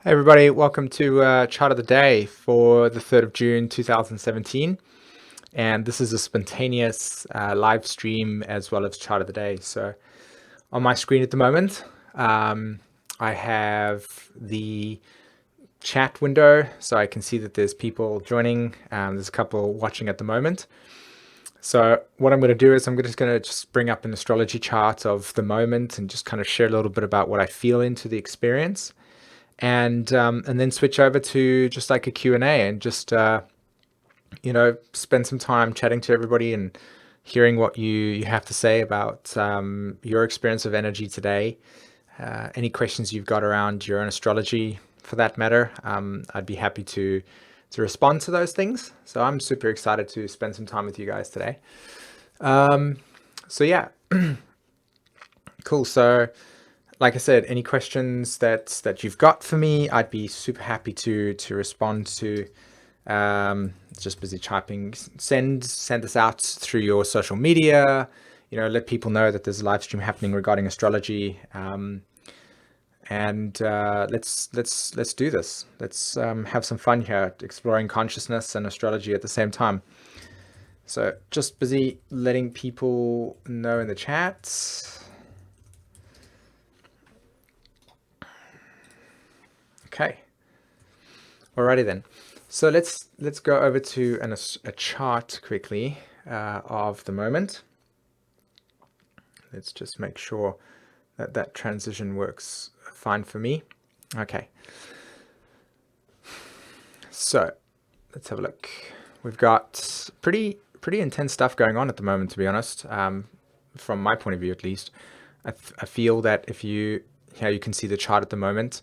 Hey everybody, welcome to Chart of the Day for the 3rd of June 2017. And this is a spontaneous live stream as well as Chart of the Day. So on my screen at the moment, I have the chat window, so I can see that there's people joining. There's a couple watching at the moment. So what I'm going to do is I'm just going to bring up an astrology chart of the moment and just kind of share a little bit about what I feel into the experience. And then switch over to just like a Q&A and just spend some time chatting to everybody and hearing what you have to say about your experience of energy today. Any questions you've got around your own astrology, for that matter, I'd be happy to respond to those things. So I'm super excited to spend some time with you guys today. So yeah, cool. So like I said, any questions that you've got for me, I'd be super happy to respond to. Just busy typing. Send this out through your social media. Let people know that there's a live stream happening regarding astrology. Let's do this. Let's have some fun here, exploring consciousness and astrology at the same time. So just busy letting people know in the chat. Okay. Alrighty then. So let's go over to a chart quickly of the moment. Let's just make sure that transition works fine for me. Okay. So let's have a look. We've got pretty intense stuff going on at the moment, to be honest. From my point of view, at least, I feel that if you can see the chart at the moment.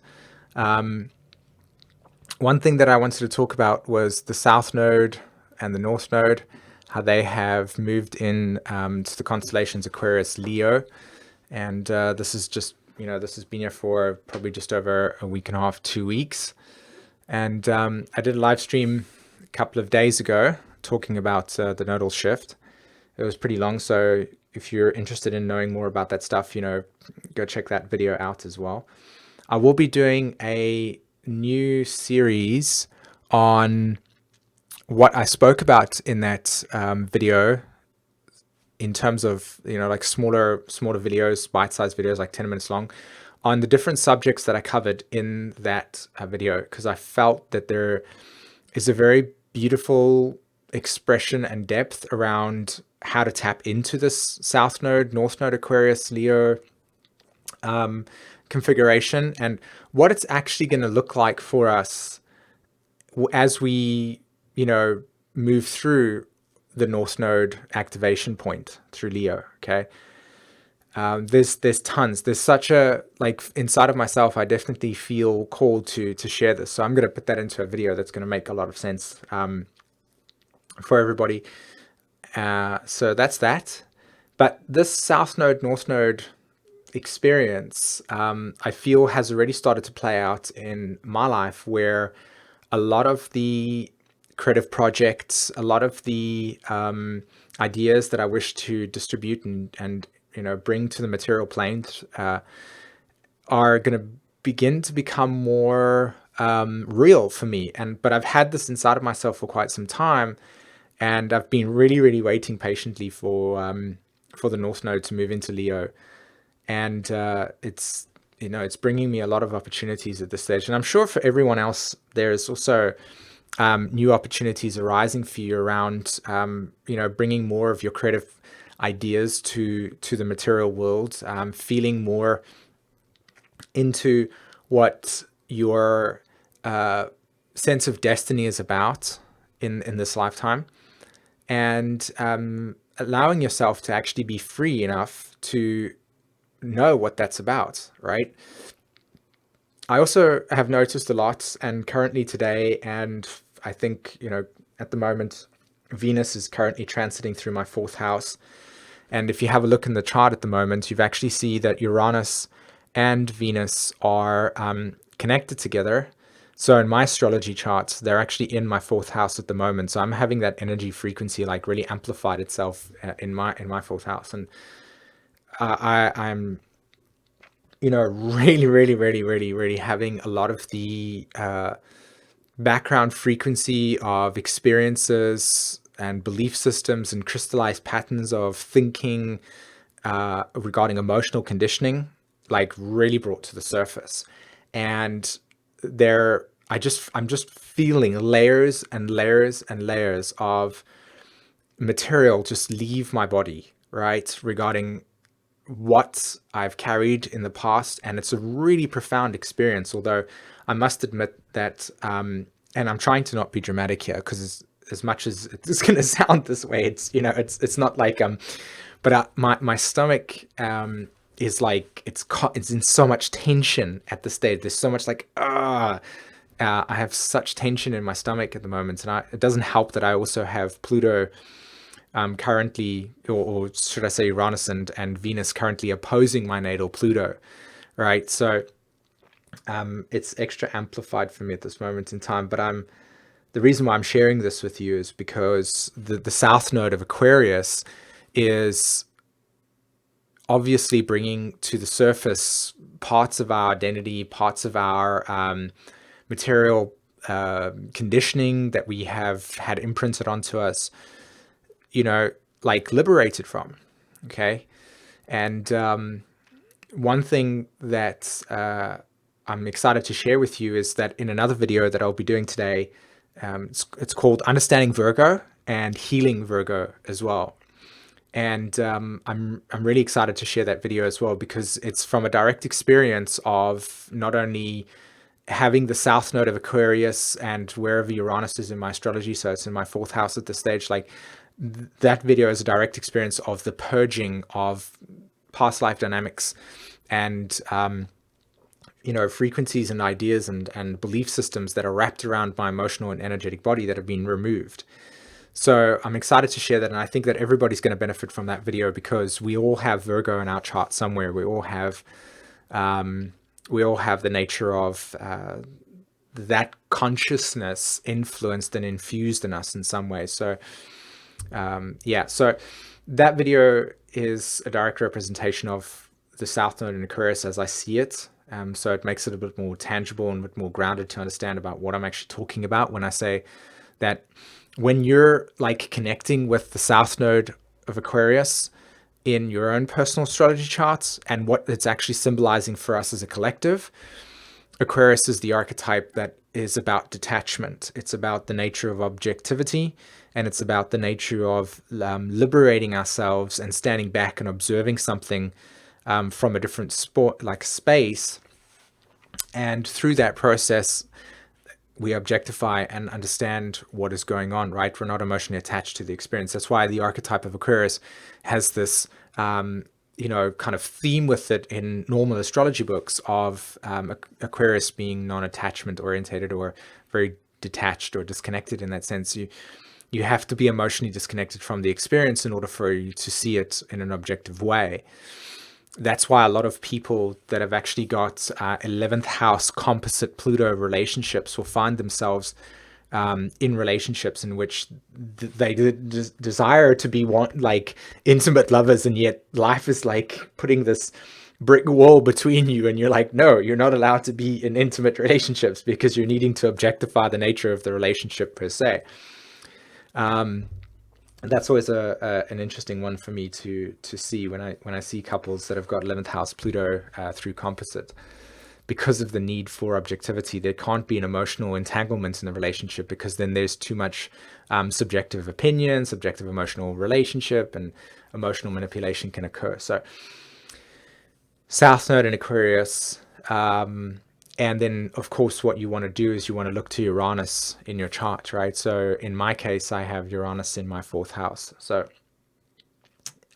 One thing that I wanted to talk about was the South Node and the North Node, how they have moved in to the constellations Aquarius, Leo. And this is just, this has been here for probably just over a week and a half, 2 weeks. And I did a live stream a couple of days ago talking about the nodal shift. It was pretty long, so if you're interested in knowing more about that stuff, go check that video out as well. I will be doing a new series on what I spoke about in that video in terms of like smaller videos, bite-sized videos, like 10 minutes long, on the different subjects that I covered in that video, because I felt that there is a very beautiful expression and depth around how to tap into this South Node, North Node, Aquarius, Leo configuration, and what it's actually going to look like for us as we, move through the North Node activation point through Leo. Okay. There's tons. There's such a, like, inside of myself, I definitely feel called to share this. So I'm going to put that into a video that's going to make a lot of sense for everybody. So that's that. But this South Node, North Node experience, I feel has already started to play out in my life, where a lot of the creative projects, a lot of the ideas that I wish to distribute and bring to the material plane are going to begin to become more real for me. But I've had this inside of myself for quite some time, and I've been really waiting patiently for the North Node to move into Leo. And it's bringing me a lot of opportunities at this stage. And I'm sure for everyone else, there's also new opportunities arising for you around, bringing more of your creative ideas to the material world, feeling more into what your sense of destiny is about in this lifetime, and allowing yourself to actually be free enough to know what that's about, right? I also have noticed a lot, and currently today, and I think, at the moment, Venus is currently transiting through my 4th house. And if you have a look in the chart at the moment, you've actually see that Uranus and Venus are connected together. So in my astrology charts, they're actually in my 4th house at the moment. So I'm having that energy frequency like really amplified itself in my 4th house. And I'm really having a lot of the background frequency of experiences and belief systems and crystallized patterns of thinking regarding emotional conditioning, like really brought to the surface. And I'm just feeling layers and layers and layers of material just leave my body, right? Regarding what I've carried in the past. And it's a really profound experience, although I must admit that, and I'm trying to not be dramatic here, because as much as it's going to sound this way, it's not like, but my stomach, is like, it's in so much tension at this stage. There's so much like, I have such tension in my stomach at the moment. And it doesn't help that I also have Pluto, currently, or should I say Uranus and Venus currently opposing my natal Pluto, right? So it's extra amplified for me at this moment in time. But the reason why I'm sharing this with you is because the South Node of Aquarius is obviously bringing to the surface parts of our identity, parts of our material conditioning that we have had imprinted onto us, like liberated from. Okay. And one thing that I'm excited to share with you is that in another video that I'll be doing today, it's called Understanding Virgo and Healing Virgo as well. And I'm really excited to share that video as well, because it's from a direct experience of not only having the South Node of Aquarius and wherever Uranus is in my astrology, so it's in my 4th house at this stage, like that video is a direct experience of the purging of past life dynamics and frequencies and ideas and belief systems that are wrapped around my emotional and energetic body that have been removed. So I'm excited to share that, and I think that everybody's going to benefit from that video, because we all have Virgo in our chart somewhere. We all have the nature of that consciousness influenced and infused in us in some way. So so that video is a direct representation of the South Node in Aquarius as I see it. So it makes it a bit more tangible and a bit more grounded to understand about what I'm actually talking about when I say that when you're like connecting with the South Node of Aquarius in your own personal astrology charts and what it's actually symbolizing for us as a collective, Aquarius is the archetype that is about detachment. It's about the nature of objectivity, and it's about the nature of liberating ourselves and standing back and observing something from a different space. And through that process, we objectify and understand what is going on, right? We're not emotionally attached to the experience. That's why the archetype of Aquarius has this, kind of theme with it in normal astrology books of Aquarius being non-attachment orientated or very detached or disconnected in that sense. You have to be emotionally disconnected from the experience in order for you to see it in an objective way. That's why a lot of people that have actually got 11th house composite Pluto relationships will find themselves in relationships in which they desire to be like intimate lovers, and yet life is like putting this brick wall between you, and you're like, no, you're not allowed to be in intimate relationships because you're needing to objectify the nature of the relationship per se. That's always an interesting one for me to see when I see couples that have got 11th house Pluto through composite. Because of the need for objectivity, there can't be an emotional entanglement in the relationship, because then there's too much subjective opinion, subjective emotional relationship, and emotional manipulation can occur. So South Node in Aquarius, and then, of course, what you want to do is you want to look to Uranus in your chart, right? So in my case, I have Uranus in my 4th house. So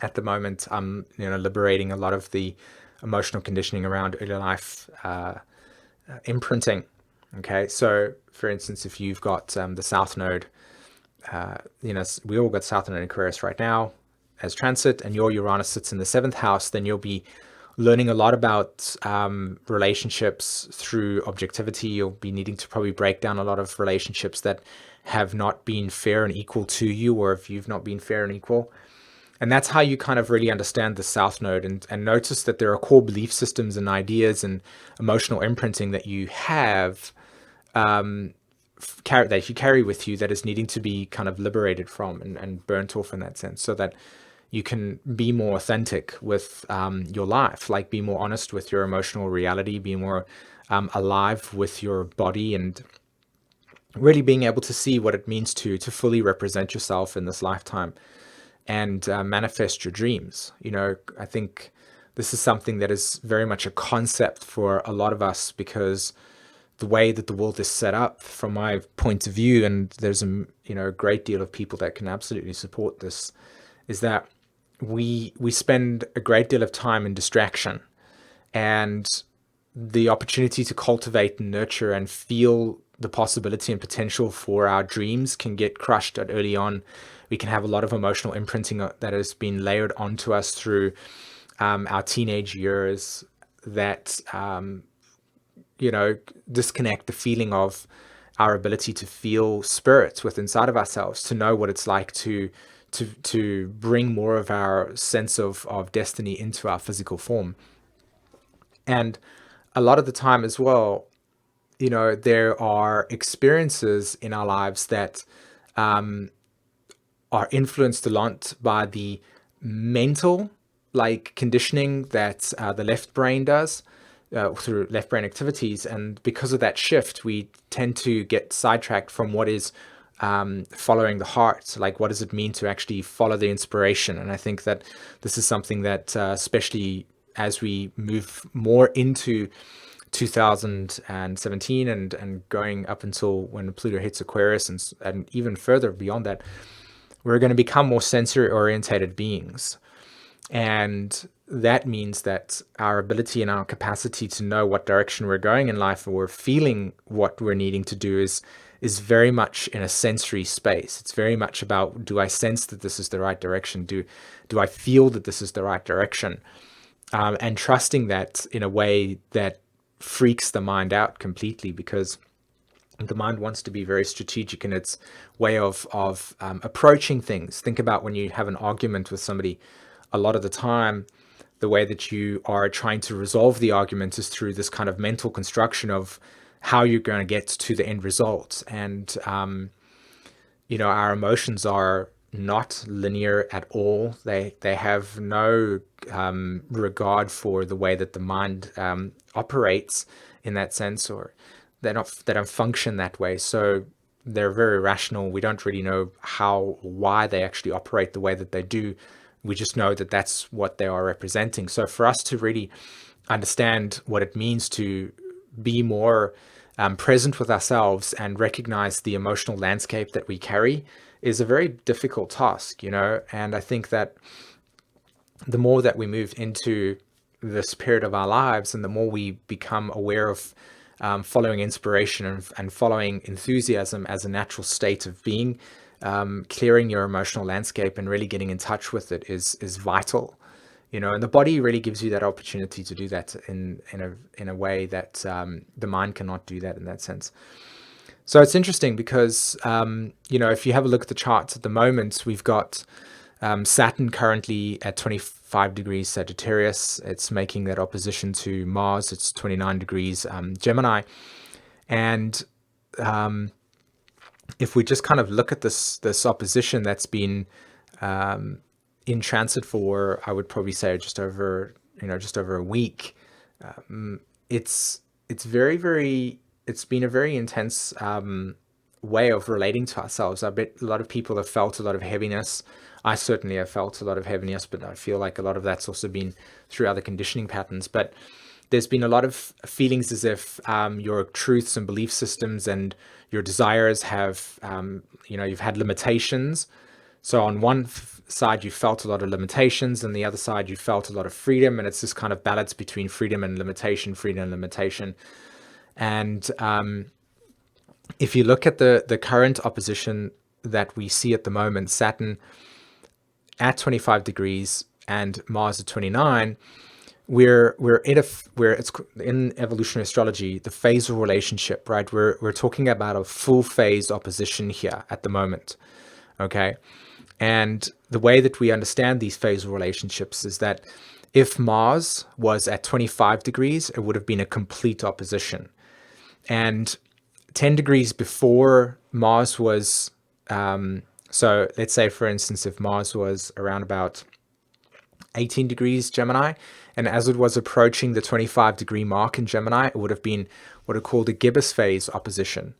at the moment, I'm liberating a lot of the emotional conditioning around early life imprinting. Okay, so for instance, if you've got the South Node, we all got South Node in Aquarius right now as transit, and your Uranus sits in the 7th house, then you'll be learning a lot about relationships through objectivity. You'll be needing to probably break down a lot of relationships that have not been fair and equal to you, or if you've not been fair and equal. And that's how you kind of really understand the South Node, and notice that there are core belief systems and ideas and emotional imprinting that you have, that you carry with you, that is needing to be kind of liberated from and burnt off in that sense, so that you can be more authentic with your life, like be more honest with your emotional reality, be more alive with your body, and really being able to see what it means to fully represent yourself in this lifetime, and manifest your dreams. I think this is something that is very much a concept for a lot of us, because the way that the world is set up, from my point of view, and there's a great deal of people that can absolutely support this, is that we spend a great deal of time in distraction, and the opportunity to cultivate and nurture and feel the possibility and potential for our dreams can get crushed at early on. We can have a lot of emotional imprinting that has been layered onto us through our teenage years, that disconnect the feeling of our ability to feel spirits within inside of ourselves, to know what it's like to bring more of our sense of destiny into our physical form. And a lot of the time as well, there are experiences in our lives that are influenced a lot by the mental, like, conditioning that the left brain does through left brain activities. And because of that shift, we tend to get sidetracked from what is following the heart. Like, what does it mean to actually follow the inspiration? And I think that this is something that, especially as we move more into 2017 and going up until when Pluto hits Aquarius, and even further beyond that, we're going to become more sensory orientated beings. And that means that our ability and our capacity to know what direction we're going in life, or feeling what we're needing to do, is very much in a sensory space. It's very much about, do I sense that this is the right direction? Do I feel that this is the right direction? And trusting that in a way that freaks the mind out completely, because the mind wants to be very strategic in its way of approaching things. Think about when you have an argument with somebody. A lot of the time, the way that you are trying to resolve the argument is through this kind of mental construction of how you're going to get to the end result. And our emotions are not linear at all. They have no regard for the way that the mind operates in that sense, or they don't function that way. So they're very rational. We don't really know why they actually operate the way that they do. We just know that that's what they are representing. So for us to really understand what it means to be more present with ourselves and recognize the emotional landscape that we carry is a very difficult task, and I think that the more that we move into this period of our lives, and the more we become aware of following inspiration and following enthusiasm as a natural state of being, clearing your emotional landscape and really getting in touch with it is vital, and the body really gives you that opportunity to do that in a way that the mind cannot do that in that sense. So it's interesting because, if you have a look at the charts at the moment, we've got Saturn currently at 25 degrees Sagittarius. It's making that opposition to Mars. It's 29 degrees Gemini. And if we just kind of look at this opposition that's been in transit for, I would probably say, just over a week, it's very, very, it's been a very intense way of relating to ourselves. I bet a lot of people have felt a lot of heaviness. I certainly have felt a lot of heaviness, but I feel like a lot of that's also been through other conditioning patterns. But there's been a lot of feelings as if your truths and belief systems and your desires have, you've had limitations. So on one side, you felt a lot of limitations, and the other side, you felt a lot of freedom. And it's this kind of balance between freedom and limitation, freedom and limitation. And if you look at the current opposition that we see at the moment, Saturn at 25 degrees and Mars at 29, we're it's in evolutionary astrology, the phasal relationship, right? We're talking about a full phase opposition here at the moment, okay? And the way that we understand these phasal relationships is that if Mars was at 25 degrees, it would have been a complete opposition. And 10 degrees before Mars was, so let's say, for instance, if Mars was around about 18 degrees Gemini, and as it was approaching the 25-degree mark in Gemini, it would have been what are called a gibbous phase opposition.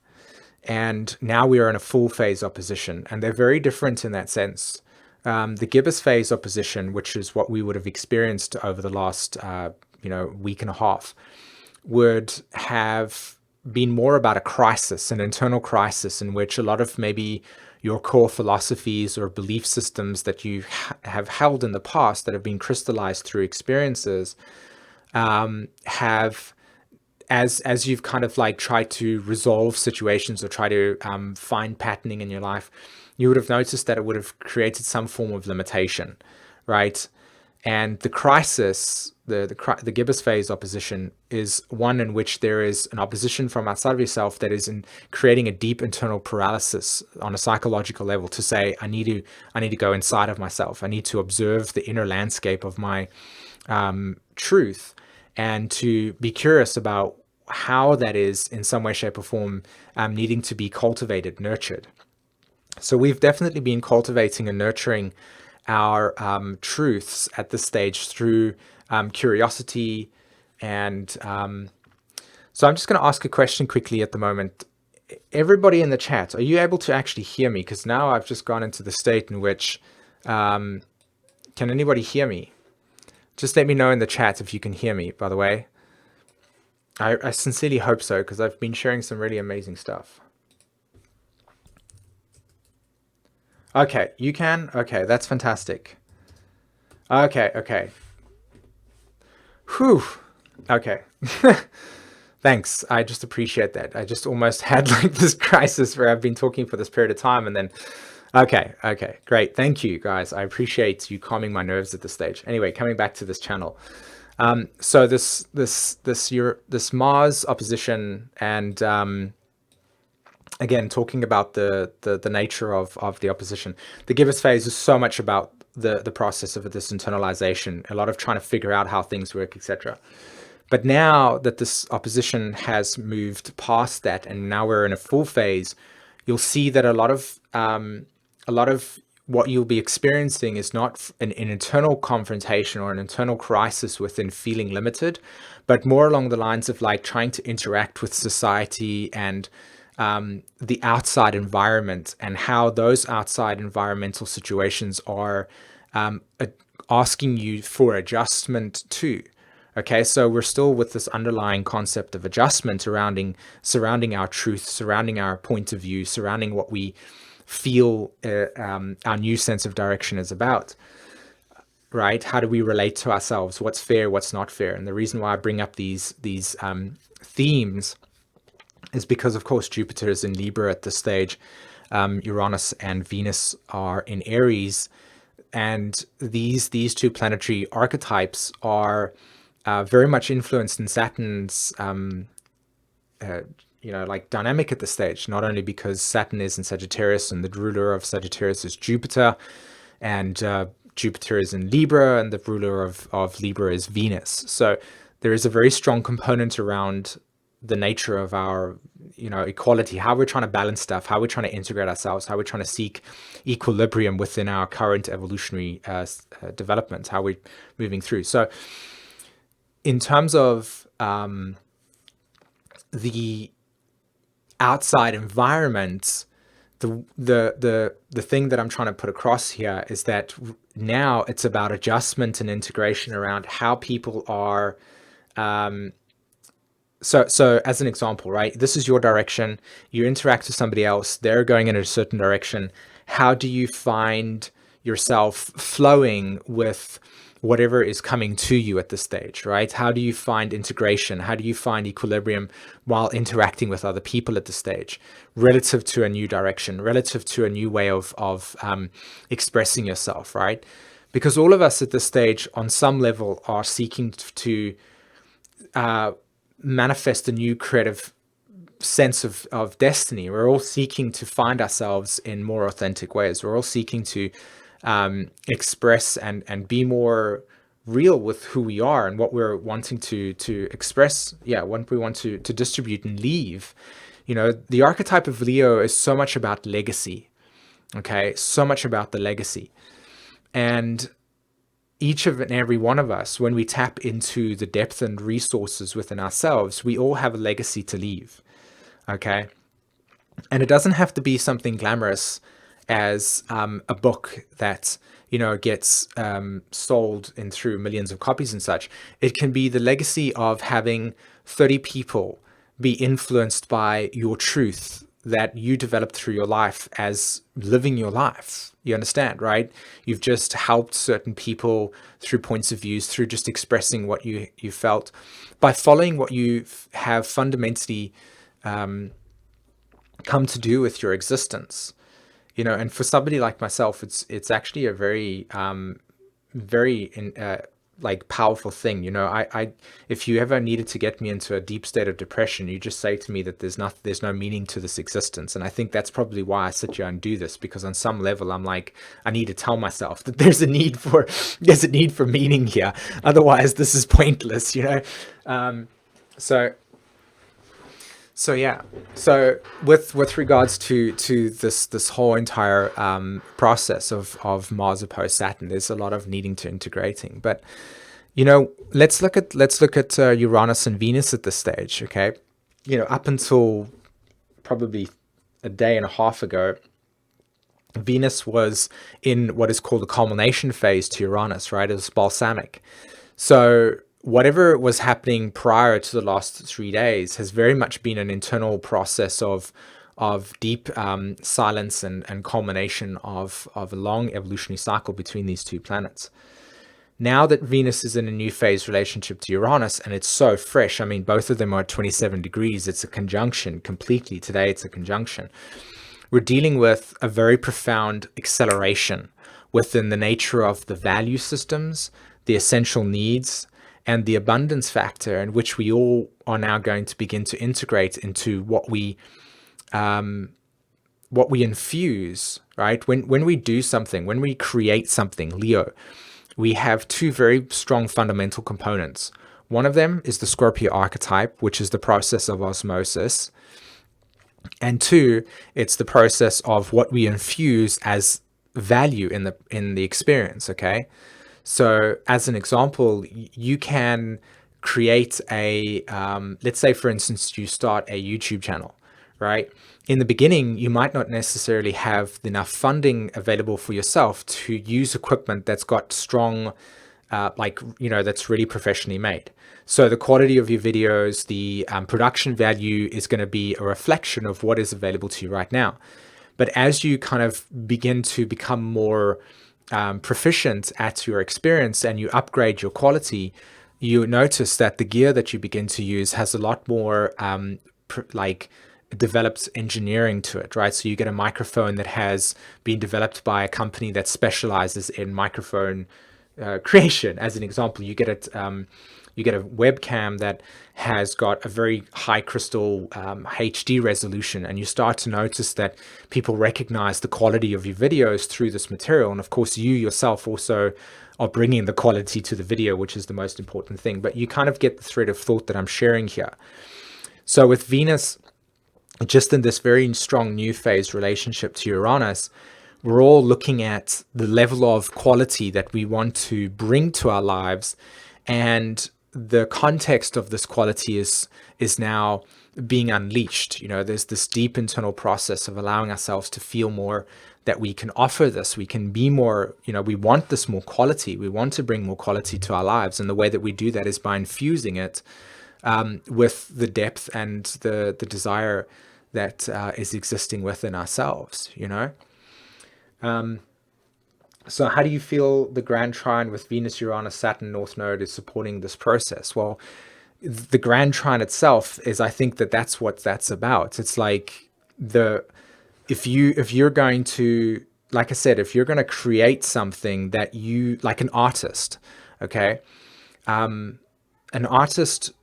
And now we are in a full phase opposition, and they're very different in that sense. The gibbous phase opposition, which is what we would have experienced over the last week and a half, would have been more about a crisis, an internal crisis, in which a lot of maybe your core philosophies or belief systems that you have held in the past that have been crystallized through experiences have, as you've kind of like tried to resolve situations or try to find patterning in your life, you would have noticed that it would have created some form of limitation, right? And the crisis, the gibbous phase opposition, is one in which there is an opposition from outside of yourself that is in creating a deep internal paralysis on a psychological level to say, I need to go inside of myself. I need to observe the inner landscape of my truth, and to be curious about how that is in some way, shape, or form needing to be cultivated, nurtured. So we've definitely been cultivating and nurturing our truths at this stage through curiosity. And so I'm just going to ask a question quickly at the moment. Everybody in the chat, are you able to actually hear me? Because now I've just gone into the state in which, can anybody hear me? Just let me know in the chat if you can hear me, by the way. I sincerely hope so, because I've been sharing some really amazing stuff. Okay, you can? Okay, that's fantastic. Okay. Whew. Okay. Thanks. I just appreciate that. I just almost had like this crisis where I've been talking for this period of time, and then okay, great. Thank you, guys. I appreciate you calming my nerves at this stage. Anyway, coming back to this channel. So this Mars opposition, and again, talking about the nature of the opposition, the gibbous phase is so much about the process of this internalization, a lot of trying to figure out how things work, etc. But now that this opposition has moved past that, and now we're in a full phase, you'll see that a lot of what you'll be experiencing is not an internal confrontation or an internal crisis within feeling limited, but more along the lines of like trying to interact with society and the outside environment, and how those outside environmental situations are asking you for adjustment too. Okay, so we're still with this underlying concept of adjustment surrounding our truth, surrounding our point of view, surrounding what we feel our new sense of direction is about, right? How do we relate to ourselves? What's fair, what's not fair? And the reason why I bring up these themes is because, of course, Jupiter is in Libra at this stage. Uranus and Venus are in Aries, and these two planetary archetypes are very much influenced in Saturn's like dynamic at this stage, not only because Saturn is in Sagittarius and the ruler of Sagittarius is Jupiter, and Jupiter is in Libra and the ruler of Libra is Venus. So there is a very strong component around the nature of our equality, how we're trying to balance stuff, how we're trying to integrate ourselves, how we're trying to seek equilibrium within our current evolutionary development, how we're moving through. So in terms of the outside environment, the thing that I'm trying to put across here is that now it's about adjustment and integration around how people are. So as an example, right? This is your direction. You interact with somebody else. They're going in a certain direction. How do you find yourself flowing with whatever is coming to you at this stage, right? How do you find integration? How do you find equilibrium while interacting with other people at this stage, relative to a new direction, relative to a new way of expressing yourself, right? Because all of us at this stage, on some level, are seeking to manifest a new creative sense of destiny. We're all seeking to find ourselves in more authentic ways. We're all seeking to express and be more real with who we are and what we're wanting to express. Yeah, what we want to distribute and leave. You know, the archetype of Leo is so much about legacy. Okay, so much about the legacy. And each of and every one of us, when we tap into the depth and resources within ourselves, we all have a legacy to leave. Okay. And it doesn't have to be something glamorous as a book that, you know, gets sold in through millions of copies and such. It can be the legacy of having 30 people be influenced by your truth that you developed through your life as living your life. You understand, right? You've just helped certain people through points of views, through just expressing what you felt, by following what you have fundamentally come to do with your existence. You know, and for somebody like myself, it's actually a very like powerful thing. You know, I if you ever needed to get me into a deep state of depression, you just say to me that there's no meaning to this existence. And I think that's probably why I sit here and do this, because on some level I'm like, I need to tell myself that there's a need for meaning here. Otherwise this is pointless, you know. So yeah. So with regards to this whole entire process of Mars opposed Saturn, there's a lot of needing to integrating. But you know, let's look at Uranus and Venus at this stage. Okay, you know, up until probably a day and a half ago, Venus was in what is called the culmination phase to Uranus. Right, it was balsamic. So whatever was happening prior to the last 3 days has very much been an internal process of deep silence and culmination of a long evolutionary cycle between these two planets. Now that Venus is in a new phase relationship to Uranus, and it's so fresh, I mean, both of them are at 27 degrees. It's a conjunction completely. Today, it's a conjunction. We're dealing with a very profound acceleration within the nature of the value systems, the essential needs, and the abundance factor, in which we all are now going to begin to integrate into what we infuse, right? When we do something, when we create something, Leo, we have two very strong fundamental components. One of them is the Scorpio archetype, which is the process of osmosis. And two, it's the process of what we infuse as value in the experience, okay? So as an example, you can create a, let's say, for instance, you start a YouTube channel, right? In the beginning, you might not necessarily have enough funding available for yourself to use equipment that's got strong, that's really professionally made. So the quality of your videos, the production value is going to be a reflection of what is available to you right now. But as you kind of begin to become more proficient at your experience and you upgrade your quality, you notice that the gear that you begin to use has a lot more developed engineering to it, right? So you get a microphone that has been developed by a company that specializes in microphone creation. As an example, you get a webcam that has got a very high crystal HD resolution, and you start to notice that people recognize the quality of your videos through this material. And of course, you yourself also are bringing the quality to the video, which is the most important thing. But you kind of get the thread of thought that I'm sharing here. So with Venus, just in this very strong new phase relationship to Uranus, we're all looking at the level of quality that we want to bring to our lives, and the context of this quality is now being unleashed. You know, there's this deep internal process of allowing ourselves to feel more that we can offer this, we can be more, you know, we want this more quality, we want to bring more quality to our lives. And the way that we do that is by infusing it with the depth and the desire that is existing within ourselves, you know. So how do you feel the grand trine with Venus, Uranus, Saturn, North Node is supporting this process? Well, the grand trine itself is, I think that's what that's about. It's like if you're going to, like I said, if you're going to create something that you, like an artist, okay, an artist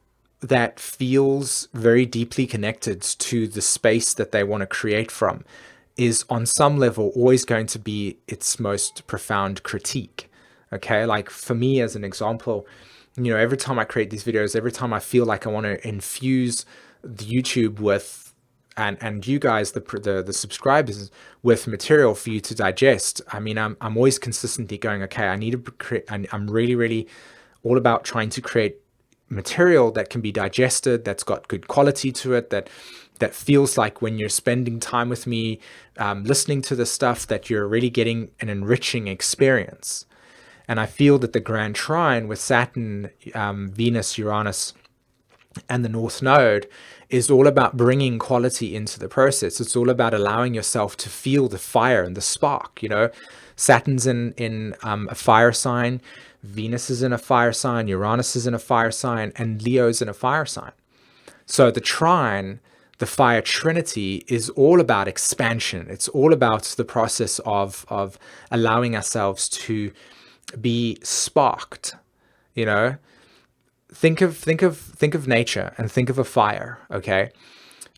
that feels very deeply connected to the space that they want to create from is on some level always going to be its most profound critique. Okay, like for me as an example, every time I create these videos, every time I feel like I want to infuse the YouTube with and you guys, the subscribers, with material for you to digest. I mean, I'm always consistently going, okay, I need to create. I'm really, really all about trying to create material that can be digested, that's got good quality to it, that feels like when you're spending time with me, listening to the stuff, that you're really getting an enriching experience. And I feel that the grand trine with Saturn, Venus, Uranus, and the North Node is all about bringing quality into the process. It's all about allowing yourself to feel the fire and the spark. Saturn's in a fire sign, Venus is in a fire sign, Uranus is in a fire sign, and Leo's in a fire sign. So the trine, the fire trinity, is all about expansion. It's all about the process of allowing ourselves to be sparked. Think of nature and think of a fire. Okay,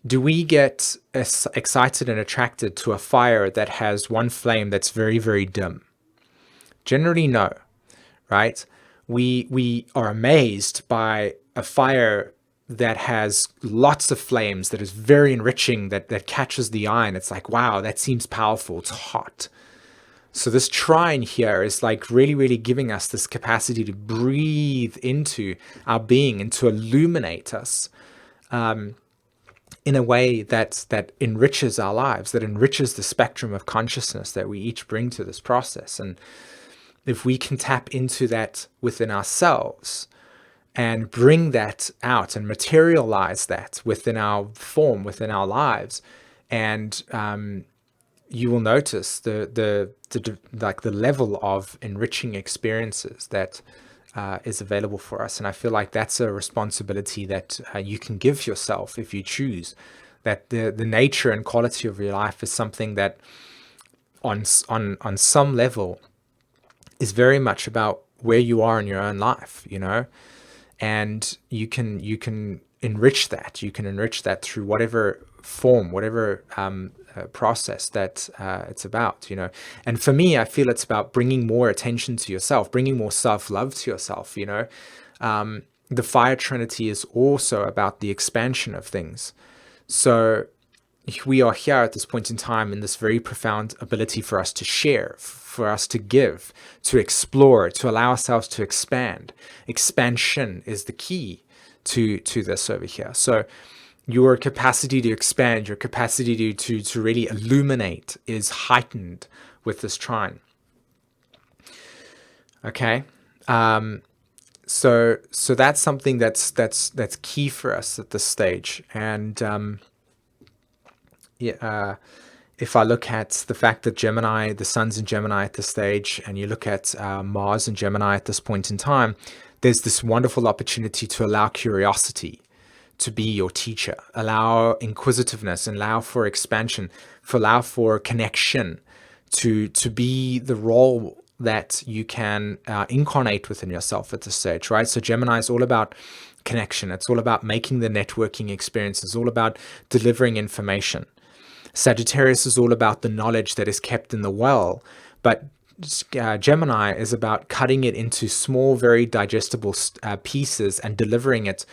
do we get excited and attracted to a fire that has one flame that's very, very dim? Generally, no. Right? We are amazed by a fire that has lots of flames, that is very enriching, that catches the eye, and it's like, wow, that seems powerful, it's hot. So this trine here is like really, really giving us this capacity to breathe into our being and to illuminate us in a way that enriches our lives, that enriches the spectrum of consciousness that we each bring to this process. And if we can tap into that within ourselves and bring that out and materialize that within our form, within our lives, and you will notice the level of enriching experiences that is available for us. And I feel like that's a responsibility that you can give yourself if you choose. That the nature and quality of your life is something that on some level is very much about where you are in your own life, and you can enrich that. You can enrich that through whatever form, whatever process that it's about, And for me, I feel it's about bringing more attention to yourself, bringing more self-love to yourself, The fire trinity is also about the expansion of things. So we are here at this point in time in this very profound ability for us to share, for us to give, to explore, to allow ourselves to expand. Expansion is the key to this over here. So your capacity to expand, your capacity to really illuminate is heightened with this trine. Okay. So that's something that's key for us at this stage. And if I look at the fact that Gemini, the sun's in Gemini at this stage, and you look at Mars in Gemini at this point in time, there's this wonderful opportunity to allow curiosity to be your teacher, allow inquisitiveness, and allow for expansion, allow for connection, to be the role that you can incarnate within yourself at this stage, right? So Gemini is all about connection. It's all about making the networking experience. It's all about delivering information. Sagittarius is all about the knowledge that is kept in the well, but Gemini is about cutting it into small, very digestible pieces and delivering it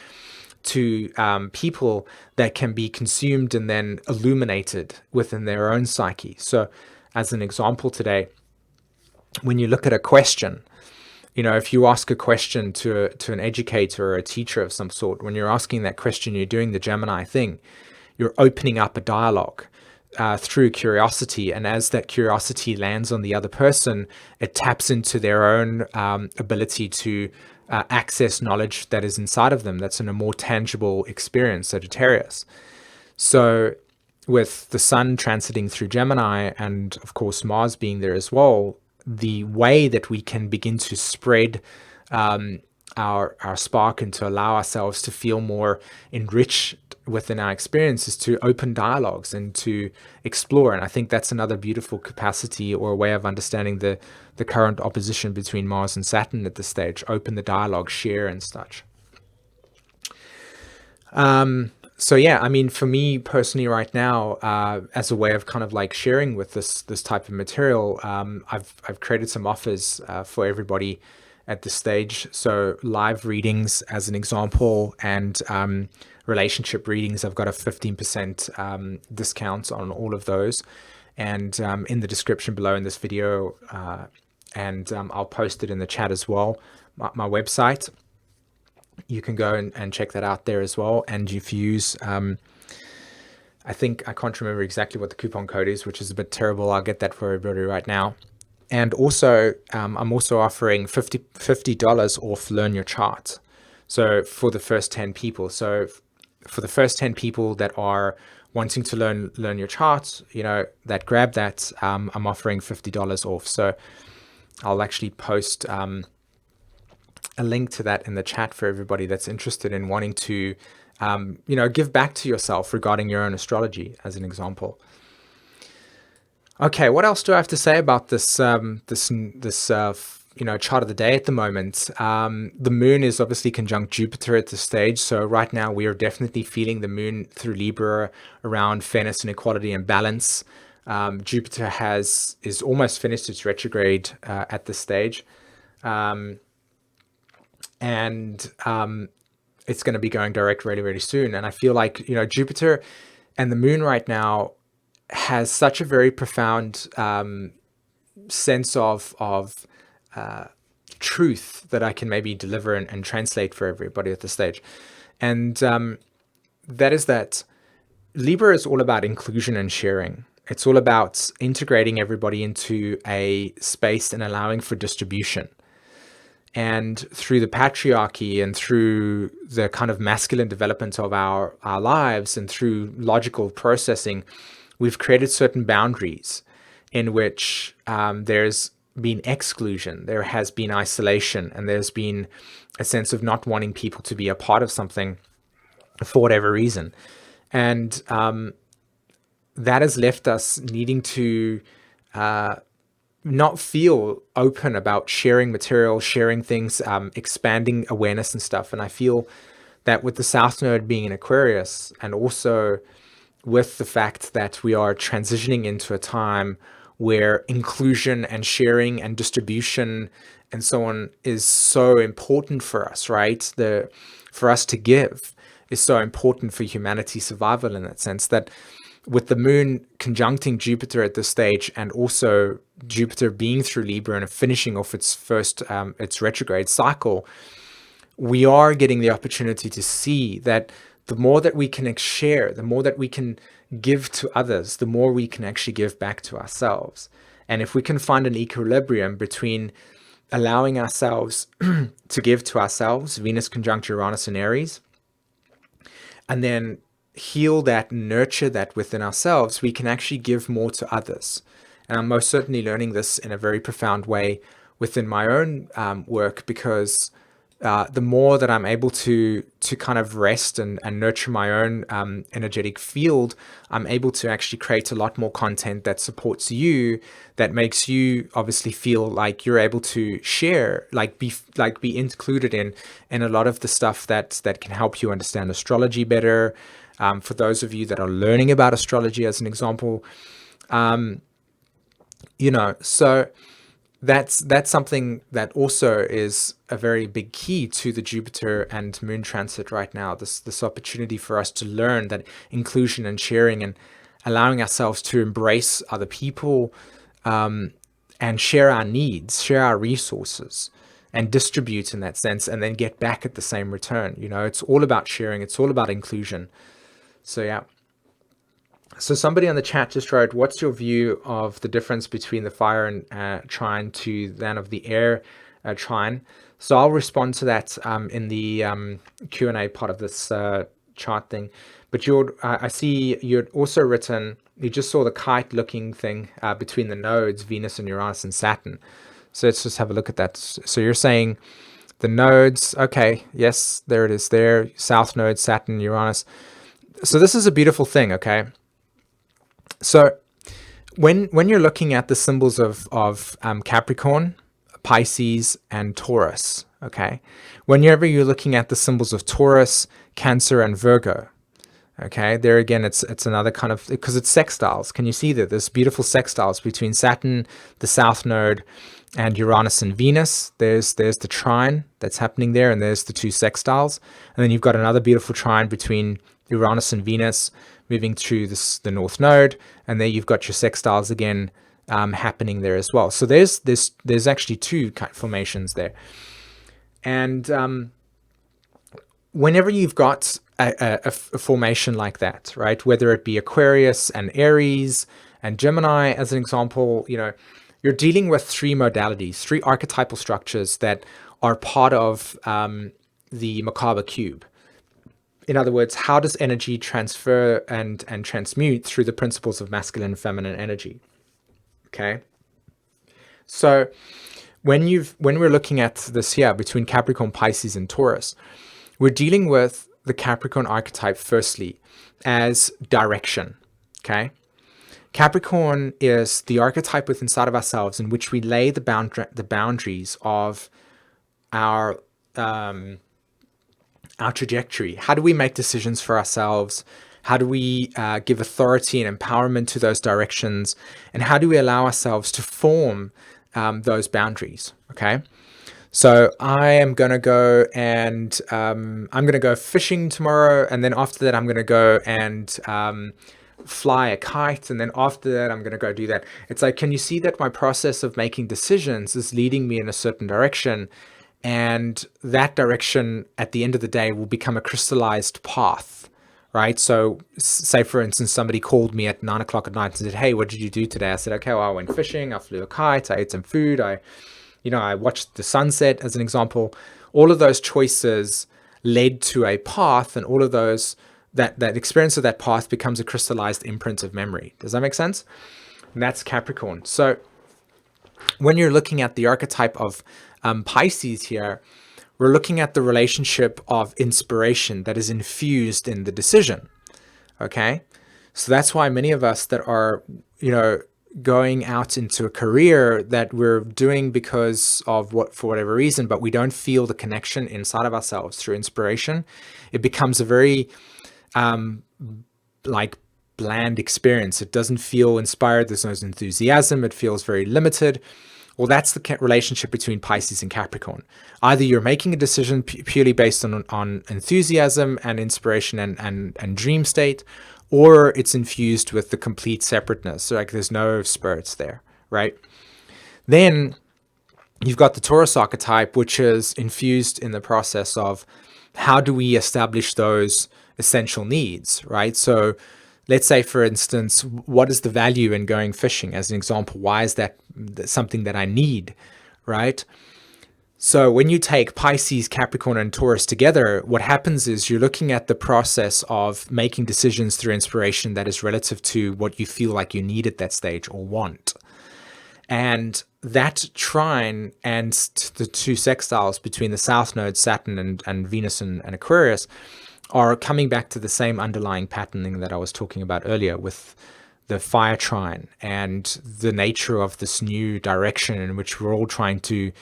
to people that can be consumed and then illuminated within their own psyche. So as an example today, when you look at a question, if you ask a question to an educator or a teacher of some sort, when you're asking that question, you're doing the Gemini thing. You're opening up a dialogue through curiosity. And as that curiosity lands on the other person, it taps into their own ability to access knowledge that is inside of them, that's in a more tangible experience, Sagittarius. So with the sun transiting through Gemini, and of course Mars being there as well, the way that we can begin to spread our spark and to allow ourselves to feel more enriched within our experience is to open dialogues and to explore. And I think that's another beautiful capacity or a way of understanding the current opposition between Mars and Saturn at this stage. Open the dialogue, share and such. So yeah, I mean, for me personally, right now, as a way of kind of like sharing with this type of material, I've created some offers for everybody at this stage. So live readings, as an example, and relationship readings. I've got a 15% discount on all of those, and in the description below in this video, and I'll post it in the chat as well. My website. You can go and check that out there as well. And if you use, I think, I can't remember exactly what the coupon code is, which is a bit terrible. I'll get that for everybody right now. And also, I'm also offering $50 off Learn Your Chart. So for the first 10 people. So for the first 10 people that are wanting to learn your chart, that grab that, I'm offering $50 off. So I'll actually post a link to that in the chat for everybody that's interested in wanting to, give back to yourself regarding your own astrology, as an example. Okay, what else do I have to say about this chart of the day at the moment? The moon is obviously conjunct Jupiter at this stage, so right now we are definitely feeling the moon through Libra around fairness and equality and balance. Jupiter is almost finished its retrograde at this stage. And it's going to be going direct really, really soon. And I feel like, Jupiter and the moon right now has such a very profound sense of truth that I can maybe deliver and translate for everybody at this stage. And that is that Libra is all about inclusion and sharing. It's all about integrating everybody into a space and allowing for distribution. And through the patriarchy and through the kind of masculine development of our lives and through logical processing, we've created certain boundaries in which there's been exclusion, there has been isolation, and there's been a sense of not wanting people to be a part of something for whatever reason. And that has left us needing to not feel open about sharing material, sharing things, expanding awareness and stuff. And I feel that with the South Node being in Aquarius, and also with the fact that we are transitioning into a time where inclusion and sharing and distribution and so on is so important for us, right? For us to give is so important for humanity's survival, in that sense, that with the moon conjuncting Jupiter at this stage, and also Jupiter being through Libra and finishing off its retrograde cycle, we are getting the opportunity to see that the more that we can share, the more that we can give to others, the more we can actually give back to ourselves. And if we can find an equilibrium between allowing ourselves to give to ourselves, Venus conjunct Uranus in Aries, and then heal that, nurture that within ourselves, we can actually give more to others. And I'm most certainly learning this in a very profound way within my own work, because the more that I'm able to kind of rest and nurture my own energetic field, I'm able to actually create a lot more content that supports you, that makes you obviously feel like you're able to share, be included in a lot of the stuff that can help you understand astrology better. For those of you that are learning about astrology, as an example, so that's something that also is a very big key to the Jupiter and Moon transit right now. This opportunity for us to learn that inclusion and sharing and allowing ourselves to embrace other people, and share our needs, share our resources, and distribute in that sense, and then get back at the same return. It's all about sharing. It's all about inclusion. So yeah. So somebody on the chat just wrote, what's your view of the difference between the fire and trine to that of the air trine? So I'll respond to that in the Q&A part of this chart thing. But I see you'd also written, you just saw the kite looking thing between the nodes, Venus and Uranus and Saturn. So let's just have a look at that. So you're saying the nodes, okay, yes, there it is there, South Node, Saturn, Uranus. So this is a beautiful thing, okay? So when you're looking at the symbols of Capricorn, Pisces, and Taurus, Okay. Whenever you're looking at the symbols of Taurus, Cancer, and Virgo, okay, there again, it's another kind of, because it's sextiles. Can you see that there's beautiful sextiles between Saturn, the South Node, and Uranus and Venus? There's the trine that's happening there, and there's the two sextiles. And then you've got another beautiful trine between Uranus and Venus moving through the North Node, and there you've got your sextiles again happening there as well. So there's actually two formations there. And whenever you've got a formation like that, right, whether it be Aquarius and Aries and Gemini as an example, you're dealing with three modalities, three archetypal structures that are part of the Merkaba cube. In other words, how does energy transfer and transmute through the principles of masculine and feminine energy? Okay. So when we're looking at this here between Capricorn, Pisces, and Taurus, we're dealing with the Capricorn archetype firstly as direction. Okay. Capricorn is the archetype within inside of ourselves in which we lay the boundaries of our trajectory. How do we make decisions for ourselves? How do we give authority and empowerment to those directions? And how do we allow ourselves to form those boundaries? Okay. So I am going to go and I'm going to go fishing tomorrow. And then after that, I'm going to go and fly a kite. And then after that, I'm going to go do that. It's like, can you see that my process of making decisions is leading me in a certain direction? And that direction at the end of the day will become a crystallized path, right? So say, for instance, somebody called me at 9 o'clock at night and said, hey, what did you do today? I said, okay, well, I went fishing, I flew a kite, I ate some food, I watched the sunset as an example. All of those choices led to a path, and all of those, that experience of that path becomes a crystallized imprint of memory. Does that make sense? And that's Capricorn. So when you're looking at the archetype of Pisces here, we're looking at the relationship of inspiration that is infused in the decision. Okay. So that's why many of us that are, going out into a career that we're doing because of for whatever reason, but we don't feel the connection inside of ourselves through inspiration, it becomes a very bland experience. It doesn't feel inspired. There's no enthusiasm. It feels very limited. Well, that's the relationship between Pisces and Capricorn. Either you're making a decision purely based on enthusiasm and inspiration and dream state, or it's infused with the complete separateness. So like there's no spirits there, right? Then you've got the Taurus archetype, which is infused in the process of how do we establish those essential needs, right? So let's say, for instance, what is the value in going fishing as an example? Why is that something that I need, right? So when you take Pisces, Capricorn, and Taurus together, what happens is you're looking at the process of making decisions through inspiration that is relative to what you feel like you need at that stage or want. And that trine and the two sextiles between the South Node, Saturn, and Venus and Aquarius are coming back to the same underlying patterning that I was talking about earlier with the fire trine and the nature of this new direction in which we're all trying to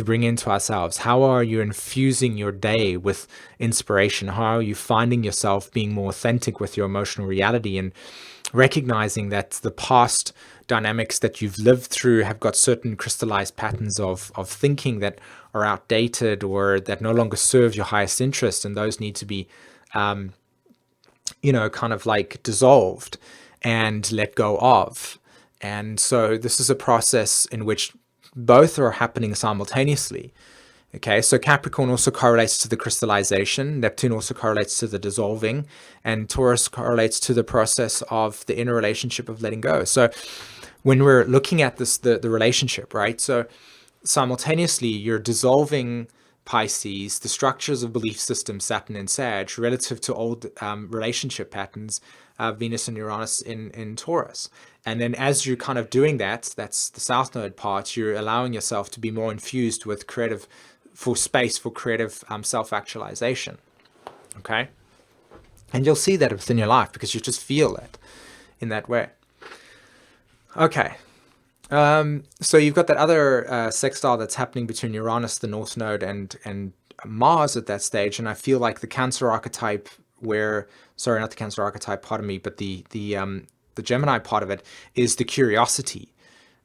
bring into ourselves. How are you infusing your day with inspiration? How are you finding yourself being more authentic with your emotional reality and recognizing that the past dynamics that you've lived through have got certain crystallized patterns of thinking that are outdated or that no longer serve your highest interest, and those need to be kind of like dissolved and let go of. And so this is a process in which both are happening simultaneously. Okay, so Capricorn also correlates to the crystallization, Neptune also correlates to the dissolving, and Taurus correlates to the process of the inner relationship of letting go. So when we're looking at this, the relationship, right? So simultaneously, you're dissolving Pisces, the structures of belief system, Saturn and Sag, relative to old relationship patterns, Venus and Uranus in Taurus. And then as you're kind of doing that, that's the South Node part, you're allowing yourself to be more infused with creative self-actualization. Okay? And you'll see that within your life because you just feel it in that way. Okay. So you've got that other sextile that's happening between Uranus, the North Node, and Mars at that stage, and I feel like the Cancer archetype, where sorry, not the Cancer archetype, pardon me, but the Gemini part of it is the curiosity,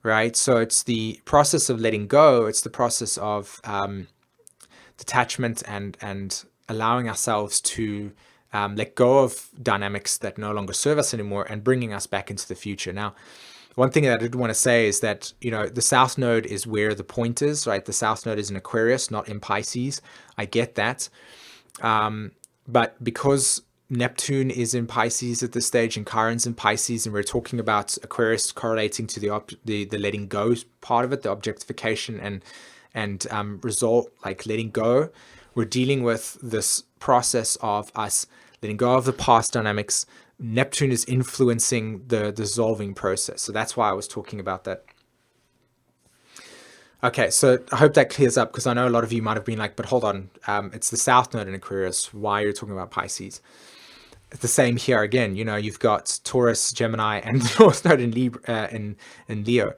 right? So it's the process of letting go. It's the process of detachment and allowing ourselves to let go of dynamics that no longer serve us anymore and bringing us back into the future. Now, one thing that I did want to say is that, the South Node is where the point is, right? The South Node is in Aquarius, not in Pisces. I get that. But because Neptune is in Pisces at this stage and Chiron's in Pisces, and we're talking about Aquarius correlating to the letting go part of it, the objectification and result, like letting go, we're dealing with this process of us letting go of the past dynamics. Neptune is influencing the dissolving process. So that's why I was talking about that. Okay, so I hope that clears up, because I know a lot of you might have been like, but hold on, it's the South Node in Aquarius. Why are you talking about Pisces? It's the same here again. You've got Taurus, Gemini, and the North Node in Libra, in Leo.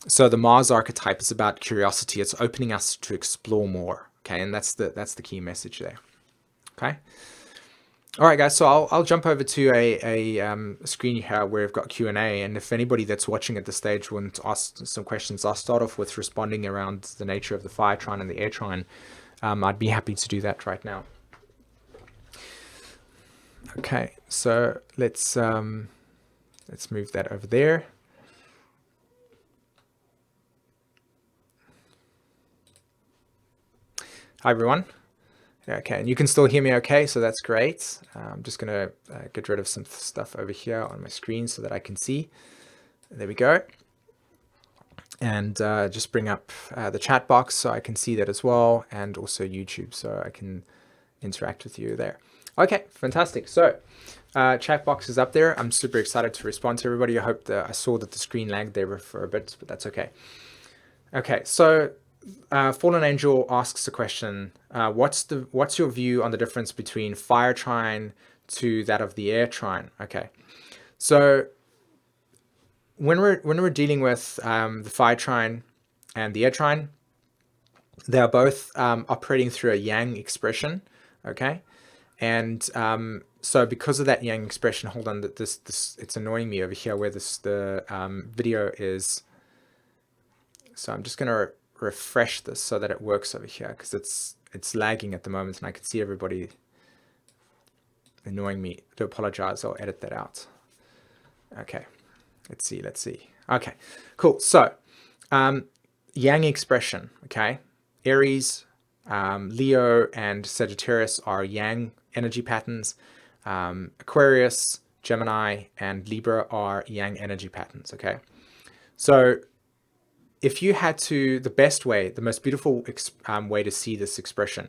So the Mars archetype is about curiosity. It's opening us to explore more. Okay, and that's the key message there. Okay. All right, guys. So I'll jump over to a screen here where we've got Q&A, and if anybody that's watching at this stage wants to ask some questions, I'll start off with responding around the nature of the fire trine and the air trine. I'd be happy to do that right now. Okay, so let's move that over there. Hi, everyone. Okay, and you can still hear me okay, so that's great. I'm just going to get rid of some stuff over here on my screen so that I can see. There we go. And just bring up the chat box so I can see that as well, and also YouTube so I can interact with you there. Okay, fantastic. So chat box is up there. I'm super excited to respond to everybody. I hope that I saw that the screen lagged there for a bit, but that's okay. Okay, so Fallen Angel asks a question. What's your view on the difference between fire trine to that of the air trine? Okay, so when we're dealing with the fire trine and the air trine, they are both operating through a yang expression. Okay, and so because of that yang expression, hold on, that this it's annoying me over here where the video is. So I'm just gonna refresh this so that it works over here, because it's lagging at the moment and I can see everybody annoying me. I do apologize. I'll edit that out. Okay, let's see. Okay, cool. So yang expression. Okay, Aries, Leo, and Sagittarius are yang energy patterns. Aquarius, Gemini, and Libra are yang energy patterns. Okay, so if you had to, the most beautiful way to see this expression